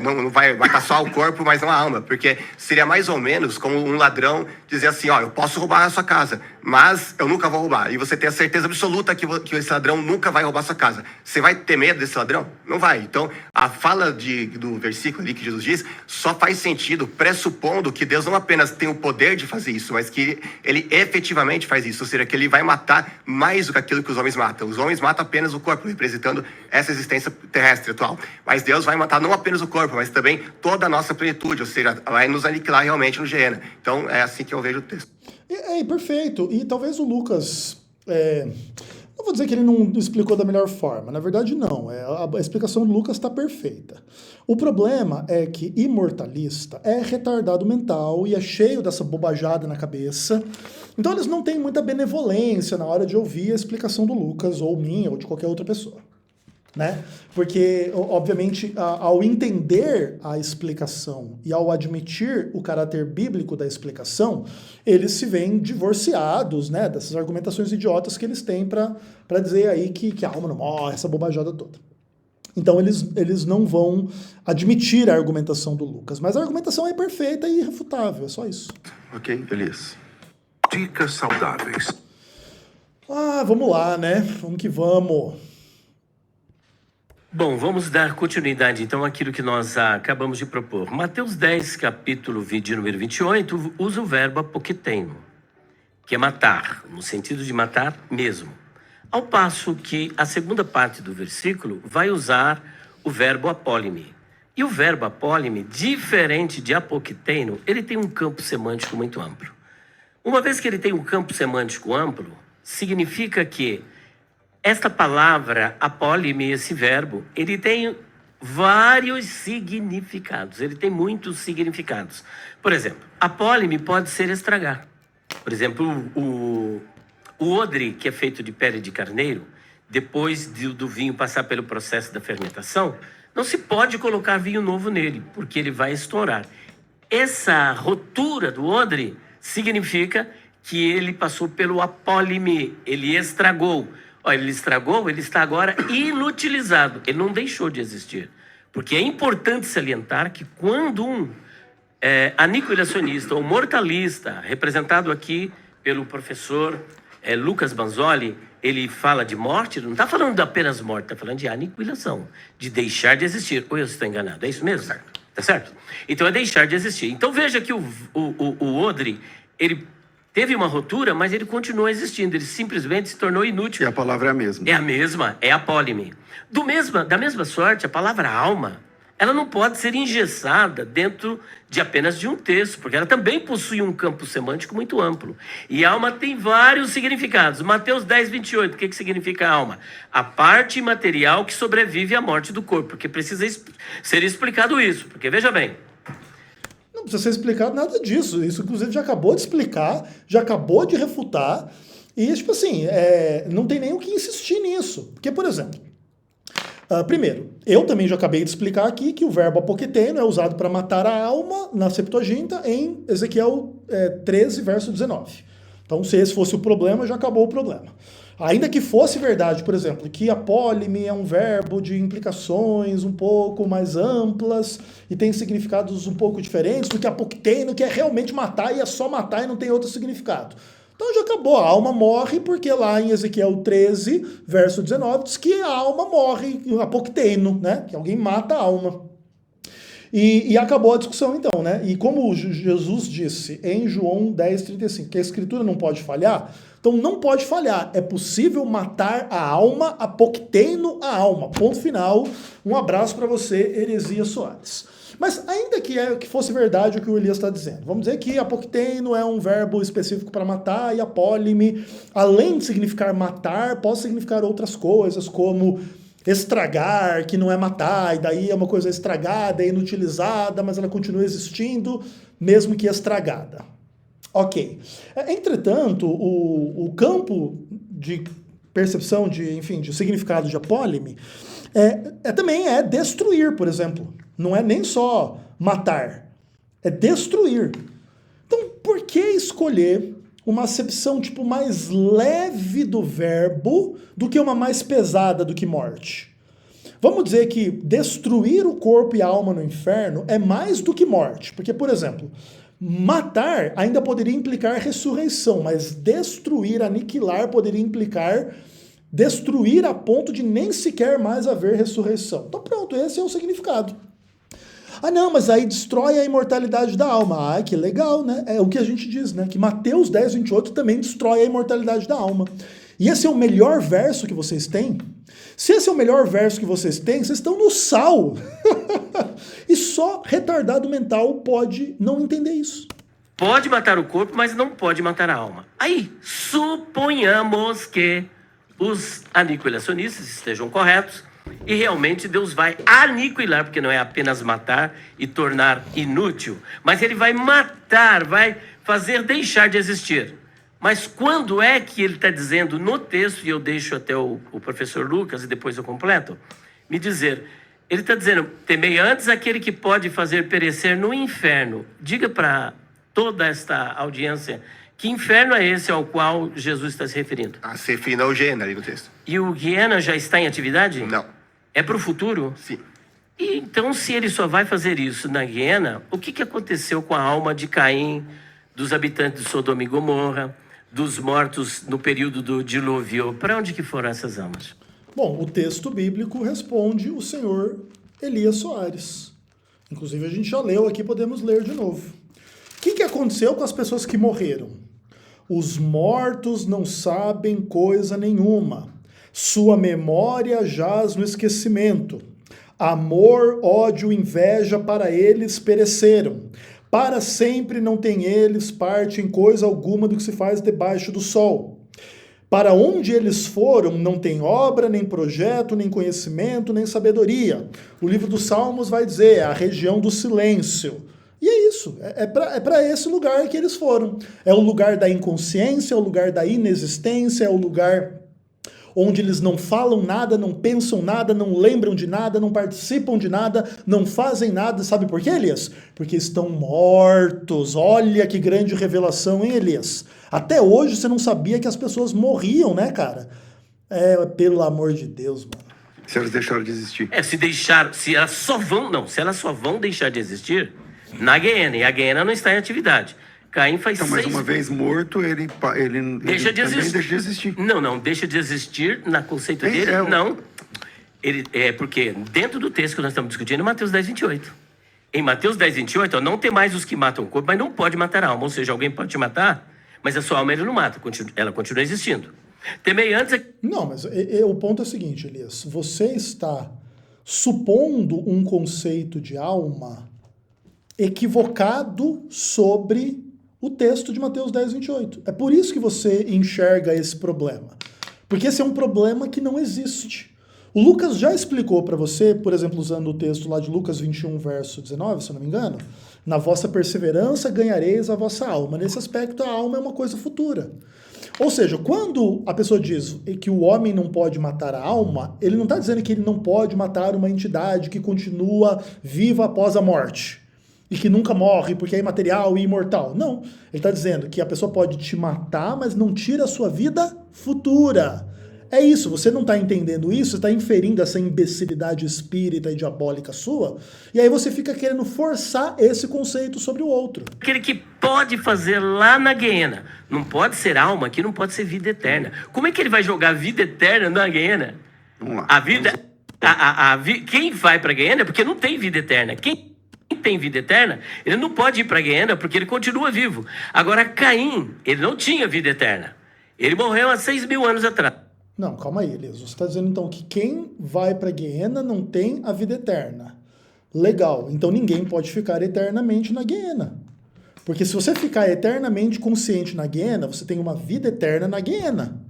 não vai matar só o corpo, mas não a alma. Porque seria mais ou menos como um ladrão dizer assim: ó, eu posso roubar a sua casa, mas eu nunca vou roubar. E você tem a certeza absoluta que esse ladrão nunca vai roubar a sua casa. Você vai ter medo desse ladrão? Não vai. Então, a fala do versículo ali que Jesus diz só faz sentido pressupondo que Deus não apenas tem o poder de fazer isso, mas que ele efetivamente faz isso. Ou seja, que ele vai matar mais do que aquilo que os homens matam. Os homens matam apenas o corpo, representando essa existência terrestre atual. Mas Deus vai matar não apenas o corpo, mas também toda a nossa plenitude, ou seja, vai nos aniquilar realmente no Geena. Então, é assim que eu vejo o texto. Perfeito. E talvez o Lucas... Não vou dizer que ele não explicou da melhor forma. Na verdade, não. A explicação do Lucas está perfeita. O problema é que imortalista é retardado mental e é cheio dessa bobajada na cabeça. Então eles não têm muita benevolência na hora de ouvir a explicação do Lucas, ou minha, ou de qualquer outra pessoa. Né? Porque, obviamente, ao entender a explicação e ao admitir o caráter bíblico da explicação, eles se veem divorciados, né, dessas argumentações idiotas que eles têm para dizer aí que a alma não morre, essa bobajada toda. Então eles não vão admitir a argumentação do Lucas, mas a argumentação é perfeita e irrefutável, é só isso. Ok, Elias. Dicas saudáveis. Vamos lá, né? Vamos que vamos. Bom, vamos dar continuidade então àquilo que nós acabamos de propor. Mateus 10, capítulo 20, número 28, usa o verbo apoqueteino, que é matar, no sentido de matar mesmo. Ao passo que a segunda parte do versículo vai usar o verbo apólime. E o verbo apólime, diferente de apoqueteino, ele tem um campo semântico muito amplo. Uma vez que ele tem um campo semântico amplo, significa que esta palavra, apólime, esse verbo, ele tem vários significados. Ele tem muitos significados. Por exemplo, apólime pode ser estragar. Por exemplo, o odre, que é feito de pele de carneiro, depois do vinho passar pelo processo da fermentação, não se pode colocar vinho novo nele, porque ele vai estourar. Essa rotura do odre significa que ele passou pelo apólime, ele estragou. Ele estragou, ele está agora inutilizado. Ele não deixou de existir. Porque é importante salientar que quando um aniquilacionista ou mortalista, representado aqui pelo professor Lucas Banzoli, ele fala de morte, não está falando de apenas morte, está falando de aniquilação, de deixar de existir. Ou eu estou enganado? É isso mesmo? Certo. Tá certo? Então é deixar de existir. Então veja que o odre, ele teve uma rotura, mas ele continua existindo. Ele simplesmente se tornou inútil. E a palavra é a mesma. É a mesma, é apólime. Da mesma sorte, a palavra alma, ela não pode ser engessada dentro de apenas de um texto, porque ela também possui um campo semântico muito amplo. E alma tem vários significados. Mateus 10, 28, o que significa alma? A parte imaterial que sobrevive à morte do corpo, porque precisa ser explicado isso, porque veja bem, não precisa ser explicado nada disso. Isso, inclusive, já acabou de explicar, já acabou de refutar. E, tipo assim, não tem nem o que insistir nisso. Porque, por exemplo, Primeiro, eu também já acabei de explicar aqui que o verbo apoketeno é usado para matar a alma na Septuaginta em Ezequiel 13, verso 19. Então, se esse fosse o problema, já acabou o problema. Ainda que fosse verdade, por exemplo, que apólime é um verbo de implicações um pouco mais amplas e tem significados um pouco diferentes do que apoketeno, que é realmente matar e é só matar e não tem outro significado. Então já acabou, a alma morre, porque lá em Ezequiel 13, verso 19, diz que a alma morre, apoketeno, né? Que alguém mata a alma. E acabou a discussão então, né? E como Jesus disse em João 10,35, que a escritura não pode falhar, então não pode falhar, é possível matar a alma, apoketeno a alma. Ponto final, um abraço para você, Heresias Soares. Mas ainda que fosse verdade o que o Elias está dizendo, vamos dizer que apoketeno é um verbo específico para matar e apólime, além de significar matar, pode significar outras coisas, como estragar, que não é matar, e daí é uma coisa estragada, é inutilizada, mas ela continua existindo, mesmo que estragada. Ok. Entretanto, o campo de percepção, de significado de apólime, também é destruir, por exemplo. Não é nem só matar, é destruir. Então, por que escolher uma acepção mais leve do verbo do que uma mais pesada do que morte? Vamos dizer que destruir o corpo e a alma no inferno é mais do que morte. Porque, por exemplo, matar ainda poderia implicar ressurreição, mas destruir, aniquilar, poderia implicar destruir a ponto de nem sequer mais haver ressurreição. Então pronto, esse é o significado. Ah não, mas aí destrói a imortalidade da alma. Ah, que legal, né? É o que a gente diz, né? Que Mateus 10, 28 também destrói a imortalidade da alma. E esse é o melhor verso que vocês têm? Se esse é o melhor verso que vocês têm, vocês estão no sal. E só retardado mental pode não entender isso. Pode matar o corpo, mas não pode matar a alma. Aí, suponhamos que os aniquilacionistas estejam corretos e realmente Deus vai aniquilar, porque não é apenas matar e tornar inútil, mas ele vai matar, vai fazer deixar de existir. Mas quando é que ele está dizendo no texto, e eu deixo até o professor Lucas e depois eu completo, me dizer, ele está dizendo, temei antes aquele que pode fazer perecer no inferno. Diga para toda esta audiência, que inferno é esse ao qual Jesus está se referindo? A Sefina, o Gênero ali no texto. E o Guiena já está em atividade? Não. É para o futuro? Sim. E então, se ele só vai fazer isso na Guiena, o que aconteceu com a alma de Caim, dos habitantes de Sodoma e Gomorra, dos mortos no período do dilúvio? Para onde que foram essas almas? Bom, o texto bíblico responde o senhor Elias Soares. Inclusive, a gente já leu aqui, podemos ler de novo. O que aconteceu com as pessoas que morreram? Os mortos não sabem coisa nenhuma. Sua memória jaz no esquecimento. Amor, ódio, inveja para eles pereceram. Para sempre não tem eles parte em coisa alguma do que se faz debaixo do sol. Para onde eles foram não tem obra, nem projeto, nem conhecimento, nem sabedoria. O livro dos Salmos vai dizer, é a região do silêncio. E é isso, é para esse lugar que eles foram. É o lugar da inconsciência, é o lugar da inexistência, é o lugar onde eles não falam nada, não pensam nada, não lembram de nada, não participam de nada, não fazem nada. Sabe por quê, Elias? Porque estão mortos. Olha que grande revelação, hein, Elias? Até hoje você não sabia que as pessoas morriam, né, cara? Pelo amor de Deus, mano. Se elas deixaram de existir. Se elas só vão deixar de existir na Guiena, e a Guiena não está em atividade. Caim faz então, mas uma vez morto, ele deixa de existir. Deixa de existir. Não deixa de existir na conceito dele, não. Porque dentro do texto que nós estamos discutindo, Mateus 10, 28. Em Mateus 10, 28, não tem mais os que matam o corpo, mas não pode matar a alma. Ou seja, alguém pode te matar, mas a sua alma ele não mata, ela continua existindo. Temei antes... Não, mas o ponto é o seguinte, Elias. Você está supondo um conceito de alma equivocado sobre o texto de Mateus 10, 28. É por isso que você enxerga esse problema. Porque esse é um problema que não existe. O Lucas já explicou para você, por exemplo, usando o texto lá de Lucas 21, verso 19, se eu não me engano, na vossa perseverança ganhareis a vossa alma. Nesse aspecto, a alma é uma coisa futura. Ou seja, quando a pessoa diz que o homem não pode matar a alma, ele não está dizendo que ele não pode matar uma entidade que continua viva após a morte e que nunca morre porque é imaterial e imortal. Não. Ele está dizendo que a pessoa pode te matar, mas não tira a sua vida futura. É isso, você não está entendendo isso, você está inferindo essa imbecilidade espírita e diabólica sua, e aí você fica querendo forçar esse conceito sobre o outro. Aquele que pode fazer lá na Guiena. Não pode ser alma, aqui não pode ser vida eterna. Como é que ele vai jogar vida eterna na Guiena? Vamos lá. A vida... quem vai para a Guiena é porque não tem vida eterna. Quem tem vida eterna, ele não pode ir para a Guiena porque ele continua vivo. Agora, Caim, ele não tinha vida eterna. Ele morreu há 6.000 anos atrás. Não, calma aí, Elias. Você está dizendo então que quem vai para a Guiena não tem a vida eterna. Legal, então ninguém pode ficar eternamente na Guiena. Porque se você ficar eternamente consciente na Guiena, você tem uma vida eterna na Guiena.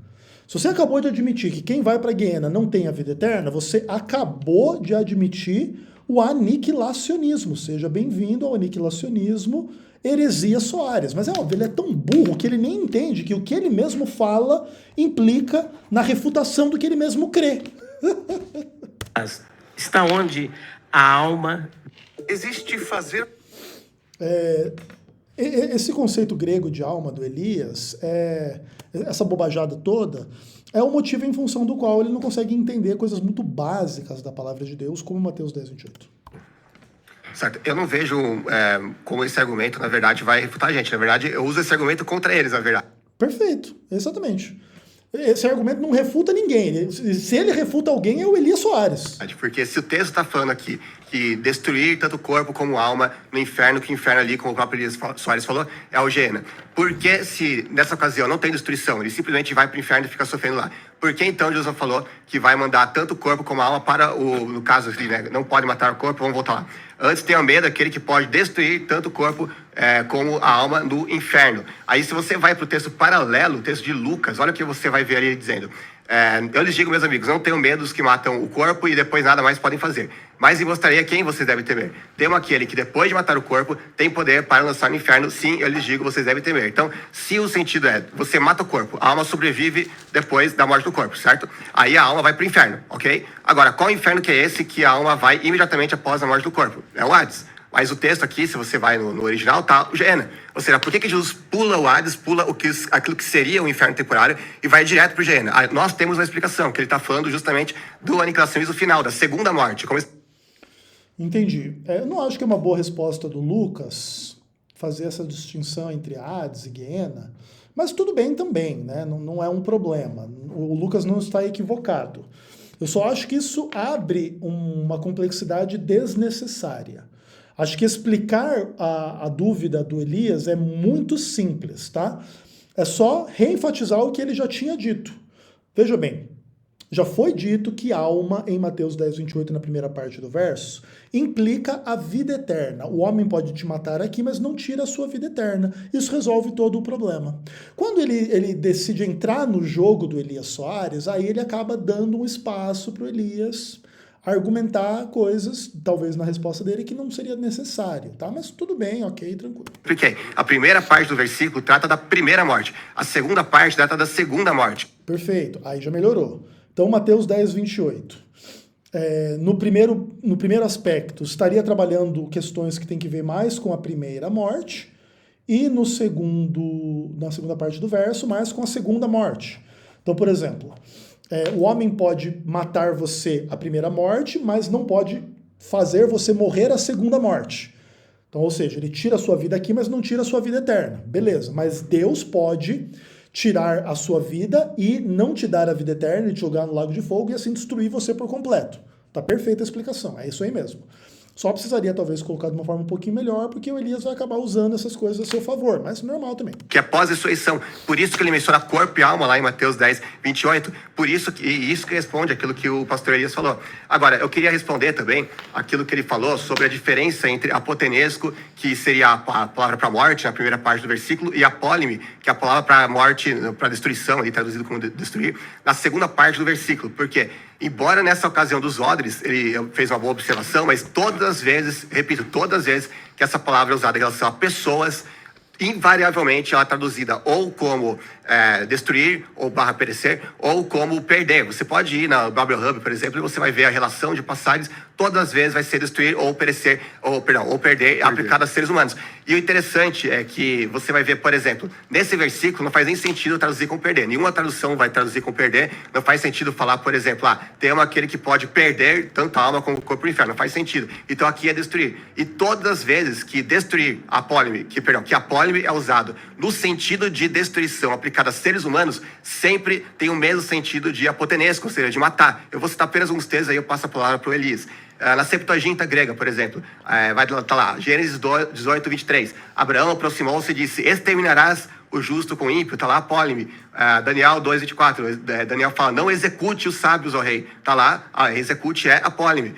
Se você acabou de admitir que quem vai para a Guiena não tem a vida eterna, você acabou de admitir o aniquilacionismo. Seja bem-vindo ao aniquilacionismo, Heresia Soares. Mas é óbvio, ele é tão burro que ele nem entende que o que ele mesmo fala implica na refutação do que ele mesmo crê. Está onde a alma... Existe fazer Esse conceito grego de alma do Elias, essa bobajada toda, é o motivo em função do qual ele não consegue entender coisas muito básicas da palavra de Deus, como Mateus 10:28. Certo. Eu não vejo como esse argumento, na verdade, vai refutar a gente. Na verdade, eu uso esse argumento contra eles, na verdade. Perfeito, exatamente. Esse argumento não refuta ninguém. Se ele refuta alguém, é o Elias Soares. Porque se o texto está falando aqui que destruir tanto o corpo como a alma no inferno, que o inferno ali, como o próprio Elias Soares falou, é o Geena. Porque se nessa ocasião não tem destruição, ele simplesmente vai para o inferno e fica sofrendo lá. Por que então Jesus falou que vai mandar tanto o corpo como a alma para no caso, né, não pode matar o corpo, vamos voltar lá. Antes tenha medo daquele que pode destruir tanto o corpo como a alma no inferno. Aí se você vai para o texto paralelo, o texto de Lucas, olha o que você vai ver ali dizendo. Eu lhes digo, meus amigos, não tenham medo dos que matam o corpo e depois nada mais podem fazer. Mas eu mostraria quem vocês devem temer. Temo aquele que depois de matar o corpo tem poder para lançar no inferno. Sim, eu lhes digo, vocês devem temer. Então, se o sentido é, você mata o corpo, a alma sobrevive depois da morte do corpo, certo? Aí a alma vai para o inferno, ok? Agora, qual inferno que é esse que a alma vai imediatamente após a morte do corpo? É o Hades. Mas o texto aqui, se você vai no original, tá o Geena. Ou seja, por que Jesus pula o Hades, pula aquilo que seria o inferno temporário e vai direto para o Geena? Nós temos uma explicação, que ele está falando justamente do aniquilacionismo final, da segunda morte. Entendi. Eu não acho que é uma boa resposta do Lucas fazer essa distinção entre Hades e Guiena, mas tudo bem também, né? Não é um problema. O Lucas não está equivocado. Eu só acho que isso abre uma complexidade desnecessária. Acho que explicar a dúvida do Elias é muito simples, tá? É só reenfatizar o que ele já tinha dito. Veja bem, já foi dito que alma, em Mateus 10:28, na primeira parte do verso, implica a vida eterna. O homem pode te matar aqui, mas não tira a sua vida eterna. Isso resolve todo o problema. Quando ele decide entrar no jogo do Elias Soares, aí ele acaba dando um espaço para o Elias argumentar coisas, talvez na resposta dele, que não seria necessário, tá? Mas tudo bem, ok, tranquilo. Porque a primeira parte do versículo trata da primeira morte, a segunda parte trata da segunda morte. Perfeito, aí já melhorou. Então, Mateus 10:28. No primeiro aspecto, estaria trabalhando questões que tem que ver mais com a primeira morte, e na segunda parte do verso, mais com a segunda morte. Então, por exemplo, o homem pode matar você a primeira morte, mas não pode fazer você morrer a segunda morte. Então, ou seja, ele tira a sua vida aqui, mas não tira a sua vida eterna. Beleza, mas Deus pode tirar a sua vida e não te dar a vida eterna, e te jogar no lago de fogo e assim destruir você por completo. Tá perfeita a explicação, é isso aí mesmo. Só precisaria talvez colocar de uma forma um pouquinho melhor, porque o Elias vai acabar usando essas coisas a seu favor, mas normal também. Que após a ressurreição, por isso que ele menciona corpo e alma lá em Mateus 10:28, por isso que isso que responde aquilo que o pastor Elias falou. Agora, eu queria responder também aquilo que ele falou sobre a diferença entre apotenesco, que seria a palavra para morte, na primeira parte do versículo, e apólime, que é a palavra para morte, para destruição, ali traduzido como destruir, na segunda parte do versículo. Por quê? Embora nessa ocasião dos odres, ele fez uma boa observação, mas todas as vezes, repito, todas as vezes que essa palavra é usada em relação a pessoas, invariavelmente ela é traduzida ou como destruir ou /perecer, ou como perder. Você pode ir na Bible Hub, por exemplo, e você vai ver a relação de passagens, todas as vezes vai ser destruir ou perecer, ou perder, aplicado a seres humanos. E o interessante é que você vai ver, por exemplo, nesse versículo não faz nem sentido traduzir com perder. Nenhuma tradução vai traduzir com perder. Não faz sentido falar, por exemplo, tem aquele que pode perder tanto a alma como o corpo no inferno. Não faz sentido. Então aqui é destruir. E todas as vezes que destruir, que apólime é usado no sentido de destruição aplicada a seres humanos, sempre tem o mesmo sentido de apotenesco, ou seja, de matar. Eu vou citar apenas alguns textos, aí eu passo a palavra para o Elias. Na Septuaginta grega, por exemplo, vai estar lá, Gênesis 18, 23. Abraão aproximou-se e disse: exterminarás o justo com o ímpio, está lá apólime. Daniel 2, 24, Daniel fala: não execute os sábios, ó rei. Está lá, execute é apólime.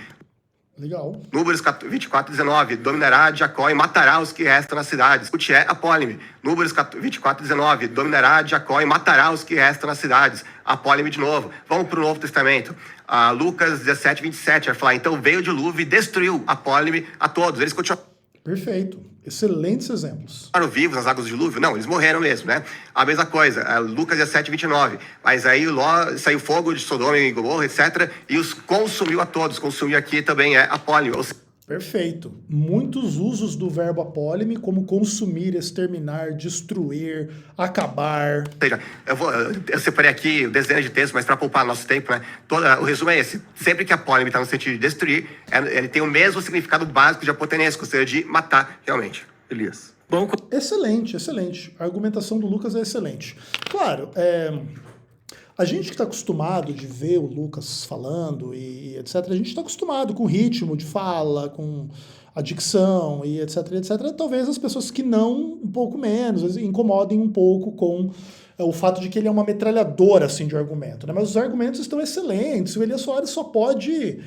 Legal. Números 24, 19, dominará Jacó e matará os que restam nas cidades. Execute é apólime. Números 24, 19, dominará Jacó e matará os que restam nas cidades. Apólime de novo. Vamos para o Novo Testamento. Lucas 17, 27, vai falar: então veio o dilúvio e destruiu apólime a todos. Eles continuaram Perfeito. Excelentes exemplos. vivos nas águas do dilúvio? Não, eles morreram mesmo, né? A mesma coisa, Lucas 17, 29. Mas aí saiu fogo de Sodoma e Gomorra, etc. E os consumiu a todos. Consumir aqui também é apólime. Perfeito. Muitos usos do verbo apólime, como consumir, exterminar, destruir, acabar. Ou seja, eu separei aqui dezenas de textos, mas para poupar nosso tempo, né? O resumo é esse. Sempre que apólime está no sentido de destruir, ele tem o mesmo significado básico de apotenesco, ou seja, de matar, realmente. Elias. Bom, Excelente, excelente. A argumentação do Lucas é excelente. Claro, a gente que está acostumado de ver o Lucas falando e etc., a gente está acostumado com o ritmo de fala, com a dicção e etc., etc. Talvez as pessoas que não, um pouco menos, incomodem um pouco com o fato de que ele é uma metralhadora assim, de argumento. Né? Mas os argumentos estão excelentes. O Elias Soares só pode...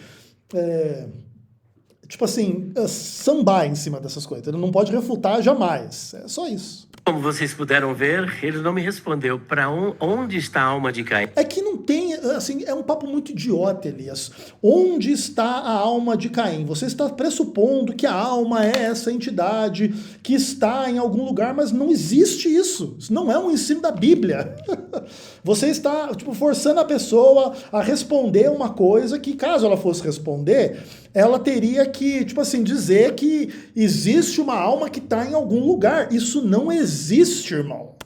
sambar em cima dessas coisas. Ele não pode refutar jamais. É só isso. como vocês puderam ver, ele não me respondeu para onde está a alma de Caim. É que não tem, assim, é um papo muito idiota, Elias. Onde está a alma de Caim? Você está pressupondo que a alma é essa entidade que está em algum lugar, mas não existe isso. Isso não é um ensino da Bíblia. Você está, forçando a pessoa a responder uma coisa que, caso ela fosse responder, ela teria que, dizer que existe uma alma que está em algum lugar. Isso não existe, irmão.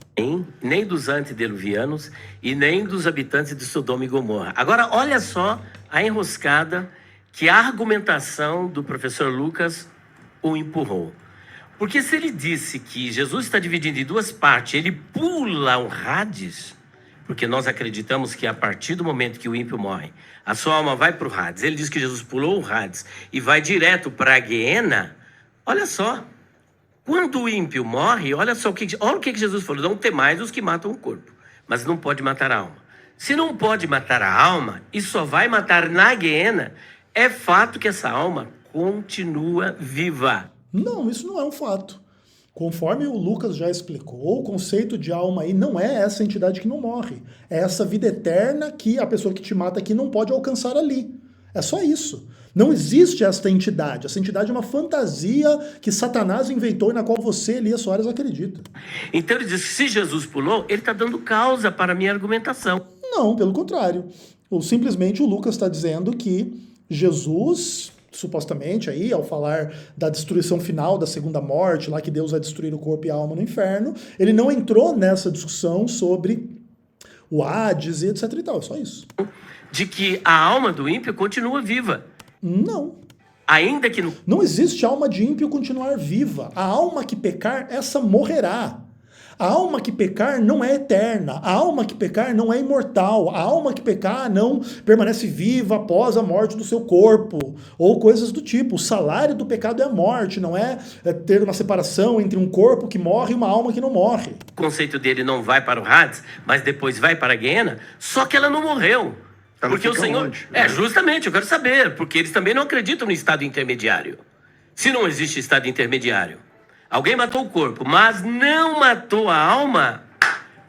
Nem dos antediluvianos e nem dos habitantes de Sodoma e Gomorra. Agora, olha só a enroscada que a argumentação do professor Lucas o empurrou. Porque se ele disse que Jesus está dividido em duas partes, ele pula um Hades, porque nós acreditamos que a partir do momento que o ímpio morre, a sua alma vai para o Hades. Ele diz que Jesus pulou o Hades e vai direto para a Guiena. Olha só, quando o ímpio morre, olha o que Jesus falou: não temais os que matam o corpo, mas não pode matar a alma. Se não pode matar a alma e só vai matar na Guiena, é fato que essa alma continua viva. Não, isso não é um fato. Conforme o Lucas já explicou, o conceito de alma aí não é essa entidade que não morre. É essa vida eterna que a pessoa que te mata aqui não pode alcançar ali. É só isso. Não existe esta entidade. Essa entidade é uma fantasia que Satanás inventou e na qual você, Elias Soares, acredita. Então ele diz que se Jesus pulou, ele está dando causa para a minha argumentação. Não, pelo contrário. Simplesmente o Lucas está dizendo que Jesus, supostamente, aí, ao falar da destruição final, da segunda morte, lá que Deus vai destruir o corpo e a alma no inferno, ele não entrou nessa discussão sobre o Hades e etc e tal. É só isso. De que a alma do ímpio continua viva. Não. Ainda que Não existe alma de ímpio continuar viva. A alma que pecar, essa morrerá. A alma que pecar não é eterna. A alma que pecar não é imortal. A alma que pecar não permanece viva após a morte do seu corpo. Ou coisas do tipo. O salário do pecado é a morte, não é ter uma separação entre um corpo que morre e uma alma que não morre. O conceito dele não vai para o Hades, mas depois vai para a Guiena, só que ela não morreu. Porque o Senhor... Onde? Justamente, eu quero saber, porque eles também não acreditam no estado intermediário. Se não existe estado intermediário, alguém matou o corpo, mas não matou a alma,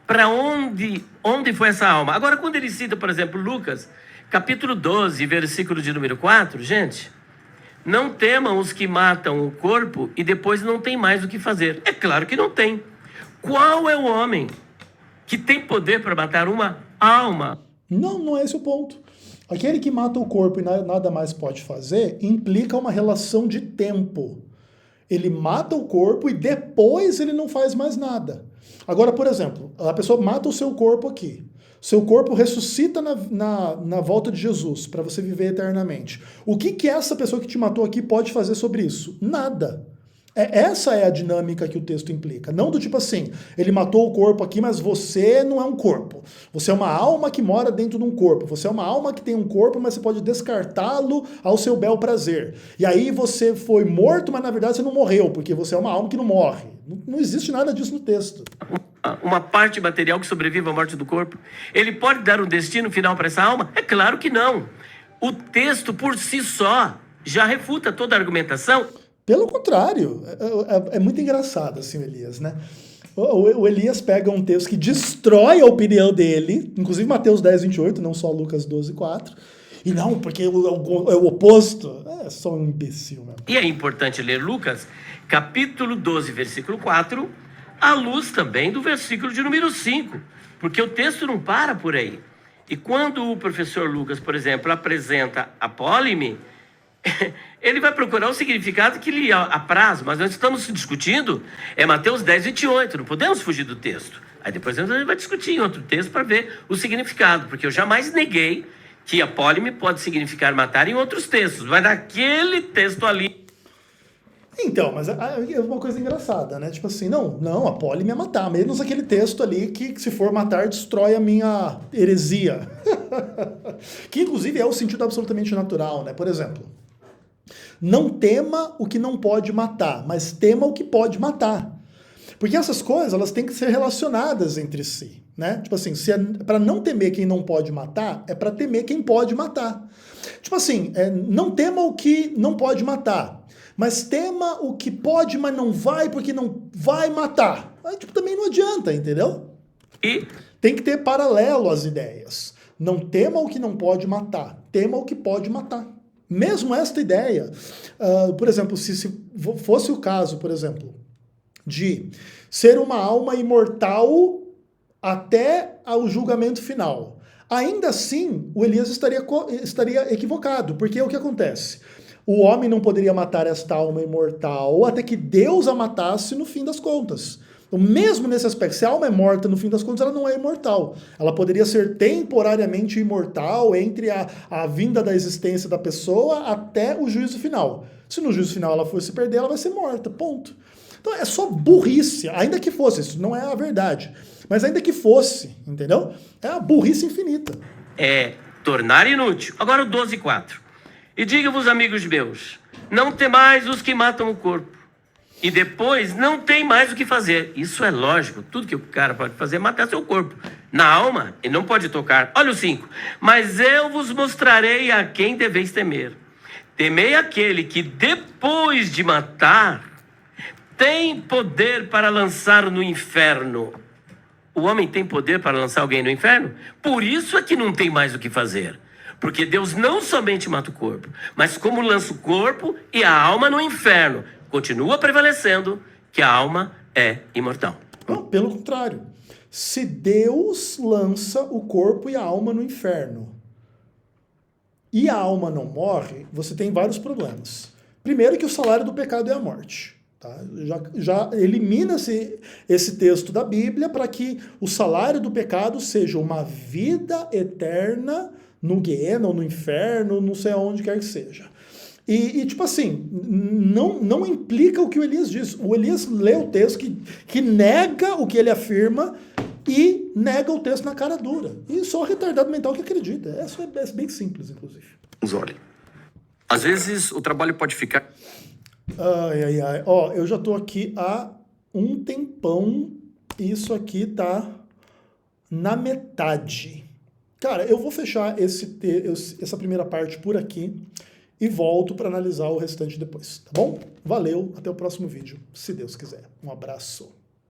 para onde foi essa alma? Agora, quando ele cita, por exemplo, Lucas, capítulo 12, versículo de número 4, gente, Não temam os que matam o corpo e depois não tem mais o que fazer. É claro que não tem. Qual é o homem que tem poder para matar uma alma? Não, não é esse o ponto. Aquele que mata o corpo e nada mais pode fazer implica uma relação de tempo. Ele mata o corpo e depois ele não faz mais nada. Agora, por exemplo, a pessoa mata o seu corpo aqui. Seu corpo ressuscita na volta de Jesus, para você viver eternamente. O que essa pessoa que te matou aqui pode fazer sobre isso? Nada. Essa é a dinâmica que o texto implica. Não do tipo assim, ele matou o corpo aqui, mas você não é um corpo. Você é uma alma que mora dentro de um corpo. Você é uma alma que tem um corpo, mas você pode descartá-lo ao seu bel prazer. E aí você foi morto, mas na verdade você não morreu, porque você é uma alma que não morre. Não existe nada disso no texto. Uma parte material que sobrevive à morte do corpo. Ele pode dar um destino final para essa alma? É claro que não. O texto por si só já refuta toda a argumentação. Pelo contrário, é muito engraçado assim o Elias, né? O Elias pega um texto que destrói a opinião dele, inclusive Mateus 10, 28, não só Lucas 12, 4, e não, porque é o oposto. É só um imbecil mesmo. E é importante ler Lucas, capítulo 12, versículo 4, à luz também do versículo de número 5, porque o texto não para por aí. E quando o professor Lucas, por exemplo, apresenta a Pólime, ele vai procurar o significado que lhe apraz, mas nós estamos discutindo Mateus 10, 28, não podemos fugir do texto. Aí depois a gente vai discutir em outro texto para ver o significado, porque eu jamais neguei que a Pólime pode significar matar em outros textos, mas naquele texto ali... Então, mas é uma coisa engraçada, né? Tipo assim, não, a Pólime é matar, menos aquele texto ali que se for matar, destrói a minha heresia. Que inclusive é o sentido absolutamente natural, né? Por exemplo, não tema o que não pode matar, mas tema o que pode matar. Porque essas coisas, elas têm que ser relacionadas entre si, né? Tipo assim, para não temer quem não pode matar, é para temer quem pode matar. Tipo assim, não tema o que não pode matar, mas tema o que pode, mas não vai, porque não vai matar. Aí, tipo, também não adianta, entendeu? E tem que ter paralelo às ideias. Não tema o que não pode matar, tema o que pode matar. Mesmo esta ideia, por exemplo, se fosse o caso, por exemplo, de ser uma alma imortal até ao julgamento final, ainda assim o Elias estaria equivocado, porque o que acontece? O homem não poderia matar esta alma imortal até que Deus a matasse no fim das contas. Então, mesmo nesse aspecto, se a alma é morta, no fim das contas, ela não é imortal. Ela poderia ser temporariamente imortal entre a vinda da existência da pessoa até o juízo final. Se no juízo final ela for se perder, ela vai ser morta, ponto. Então é só burrice, ainda que fosse, isso não é a verdade, mas ainda que fosse, entendeu? É a burrice infinita. É tornar inútil. Agora o 12:4. E diga-vos, amigos meus, não temais os que matam o corpo, e depois não tem mais o que fazer. Isso é lógico. Tudo que o cara pode fazer é matar seu corpo. Na alma, ele não pode tocar. Olha o 5. Mas eu vos mostrarei a quem deveis temer. Temei aquele que, depois de matar, tem poder para lançar no inferno. O homem tem poder para lançar alguém no inferno? Por isso é que não tem mais o que fazer. Porque Deus não somente mata o corpo, mas como lança o corpo e a alma no inferno, continua prevalecendo que a alma é imortal. Não, pelo contrário. Se Deus lança o corpo e a alma no inferno e a alma não morre, você tem vários problemas. Primeiro que o salário do pecado é a morte. Tá? Já elimina-se esse texto da Bíblia para que o salário do pecado seja uma vida eterna no Guiena ou no inferno, não sei aonde quer que seja. E tipo assim, não implica o que o Elias diz. O Elias lê o texto que nega o que ele afirma e nega o texto na cara dura. E só o retardado mental que acredita. Isso é bem simples, inclusive. Olhe. Às vezes o trabalho pode ficar... Ai. Ó, eu já tô aqui há um tempão e isso aqui tá na metade. Cara, eu vou fechar essa primeira parte por aqui e volto para analisar o restante depois, tá bom? Valeu, até o próximo vídeo, se Deus quiser. Um abraço.